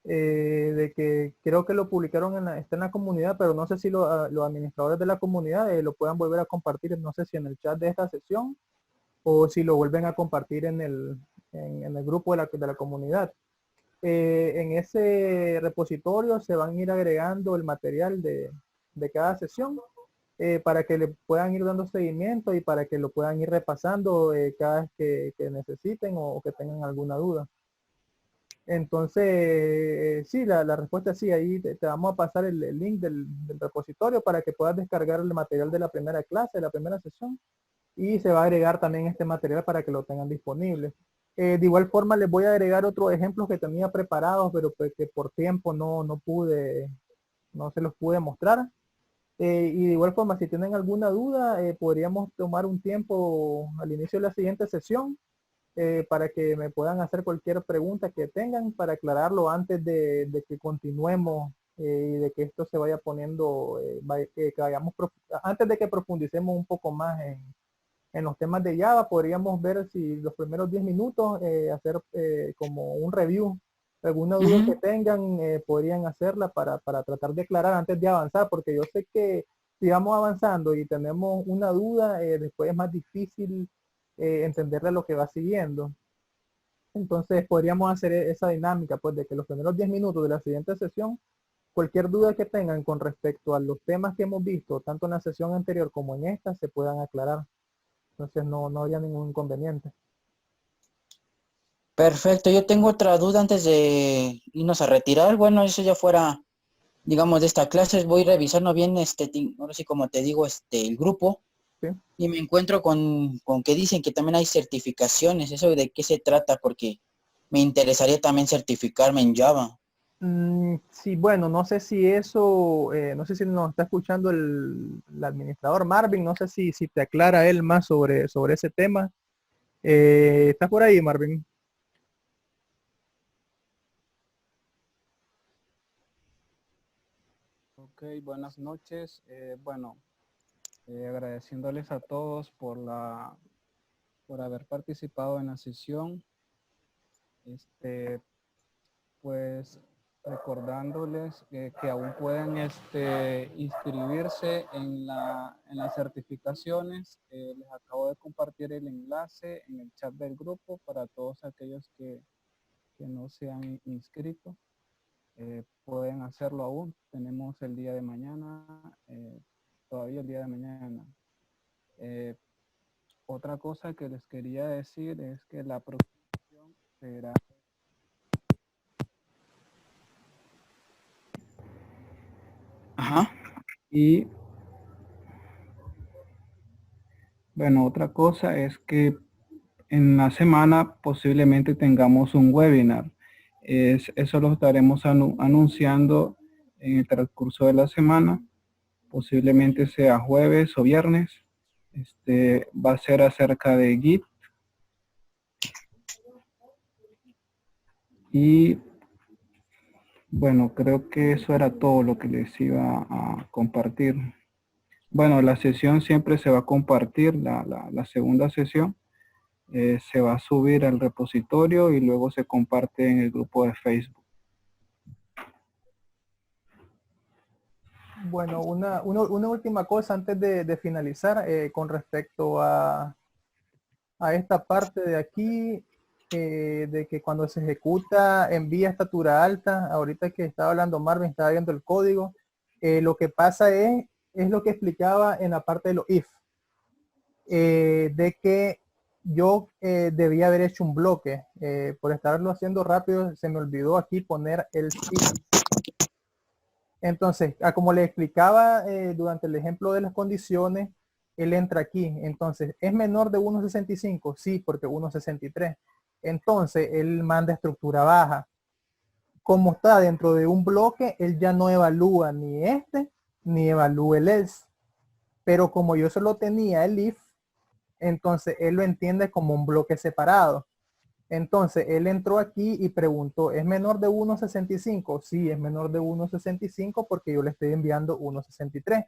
de que creo que lo publicaron está en la comunidad, pero no sé si los administradores de la comunidad lo puedan volver a compartir, no sé si en el chat de esta sesión o si lo vuelven a compartir en el grupo de la comunidad. En ese repositorio se van a ir agregando el material de cada sesión para que le puedan ir dando seguimiento y para que lo puedan ir repasando cada vez que necesiten o que tengan alguna duda. Entonces, sí, la respuesta es sí, ahí te vamos a pasar el link del repositorio para que puedas descargar el material de la primera clase, de la primera sesión, y se va a agregar también este material para que lo tengan disponible. De igual forma les voy a agregar otros ejemplos que tenía preparados, pero pues que por tiempo no se los pude mostrar. Y de igual forma, si tienen alguna duda, podríamos tomar un tiempo al inicio de la siguiente sesión para que me puedan hacer cualquier pregunta que tengan para aclararlo antes de que continuemos y de que esto se vaya poniendo, antes de que profundicemos un poco más en los temas de Java. Podríamos ver si los primeros 10 minutos hacer como un review. Alguna duda que tengan podrían hacerla para tratar de aclarar antes de avanzar, porque yo sé que si vamos avanzando y tenemos una duda, después es más difícil entenderle lo que va siguiendo. Entonces podríamos hacer esa dinámica, pues de que los primeros 10 minutos de la siguiente sesión, cualquier duda que tengan con respecto a los temas que hemos visto, tanto en la sesión anterior como en esta, se puedan aclarar. Entonces no habría ningún inconveniente. Perfecto, yo tengo otra duda antes de irnos a retirar. Bueno, eso ya fuera, digamos, de esta clase. Voy revisando bien, ahora sí, como te digo, el grupo. ¿Sí? Y me encuentro con que dicen que también hay certificaciones. ¿Eso de qué se trata? Porque me interesaría también certificarme en Java. Sí, bueno, no sé si eso, no sé si nos está escuchando el administrador Marvin, no sé si te aclara él más sobre ese tema. ¿Estás por ahí, Marvin? Ok, buenas noches. Bueno, agradeciéndoles a todos por haber participado en la sesión. Pues recordándoles que aún pueden inscribirse en las certificaciones. Les acabo de compartir el enlace en el chat del grupo para todos aquellos que no se han inscrito. Pueden hacerlo aún. Tenemos el día de mañana, todavía el día de mañana. Otra cosa que les quería decir es que la próxima sesión será... Ajá. Y bueno, otra cosa es que en la semana posiblemente tengamos un webinar. Eso lo estaremos anunciando en el transcurso de la semana. Posiblemente sea jueves o viernes. Va a ser acerca de Git. Y bueno, creo que eso era todo lo que les iba a compartir. Bueno, la sesión siempre se va a compartir, la segunda sesión. Se va a subir al repositorio y luego se comparte en el grupo de Facebook. Bueno, una última cosa antes de finalizar con respecto a esta parte de aquí, de que cuando se ejecuta en vía estatura alta, ahorita que estaba hablando Marvin, estaba viendo el código, lo que pasa es lo que explicaba en la parte de los if, de que yo debía haber hecho un bloque, por estarlo haciendo rápido, se me olvidó aquí poner el if. Entonces, como le explicaba durante el ejemplo de las condiciones, él entra aquí. Entonces, ¿es menor de 1.65? Sí, porque 1.63. Entonces, él manda estructura baja. Como está dentro de un bloque, él ya no evalúa ni evalúa el else. Pero como yo solo tenía el if, entonces él lo entiende como un bloque separado. Entonces, él entró aquí y preguntó, ¿es menor de 1.65? Sí, es menor de 1.65 porque yo le estoy enviando 1.63.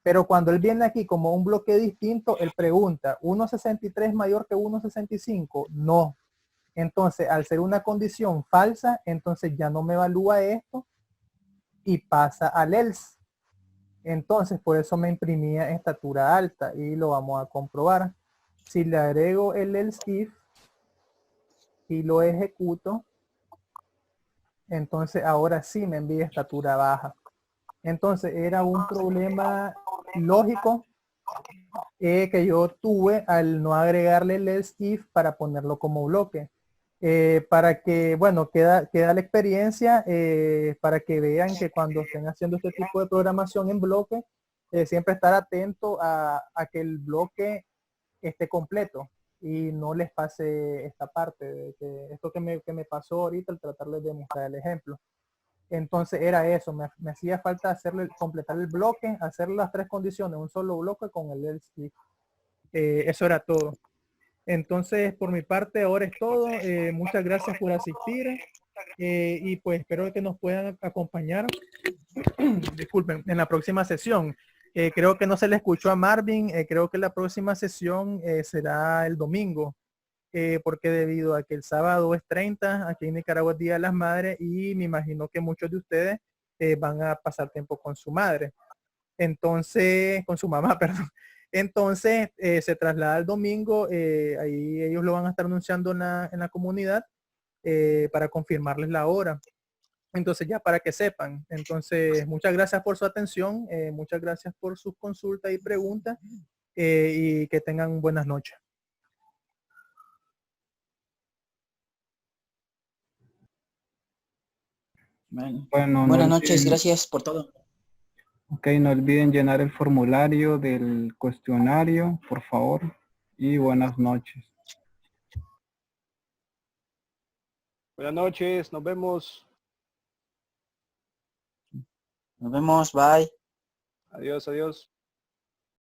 Pero cuando él viene aquí como un bloque distinto, él pregunta, ¿1.63 es mayor que 1.65? No. Entonces, al ser una condición falsa, entonces ya no me evalúa esto y pasa al else. Entonces, por eso me imprimía estatura alta y lo vamos a comprobar. Si le agrego el else if y lo ejecuto, entonces ahora sí me envía estatura baja. Entonces, era un problema lógico que yo tuve al no agregarle el else if para ponerlo como bloque. Para que, bueno, queda la experiencia para que vean que cuando estén haciendo este tipo de programación en bloque, siempre estar atento a que el bloque esté completo y no les pase esta parte de que esto que me pasó ahorita al tratarles de mostrar el ejemplo. Entonces era eso, me hacía falta completar el bloque, hacer las 3 condiciones, un solo bloque con el else if. Eso era todo. Entonces, por mi parte, ahora es todo. Muchas gracias por asistir y pues espero que nos puedan acompañar, disculpen, en la próxima sesión. Creo que no se le escuchó a Marvin, creo que la próxima sesión será el domingo, porque debido a que el sábado es 30, aquí en Nicaragua es Día de las Madres y me imagino que muchos de ustedes van a pasar tiempo con su madre. Entonces, con su mamá, perdón. Entonces, se traslada el domingo, ahí ellos lo van a estar anunciando en la comunidad para confirmarles la hora. Entonces, ya para que sepan. Entonces, muchas gracias por su atención, muchas gracias por sus consultas y preguntas y que tengan buenas noches. Bueno, Bueno, buenas no noches, olviden, gracias por todo. ok, no olviden llenar el formulario del cuestionario, por favor. Y buenas noches. Buenas noches, nos vemos. Nos vemos, bye. Adiós, adiós.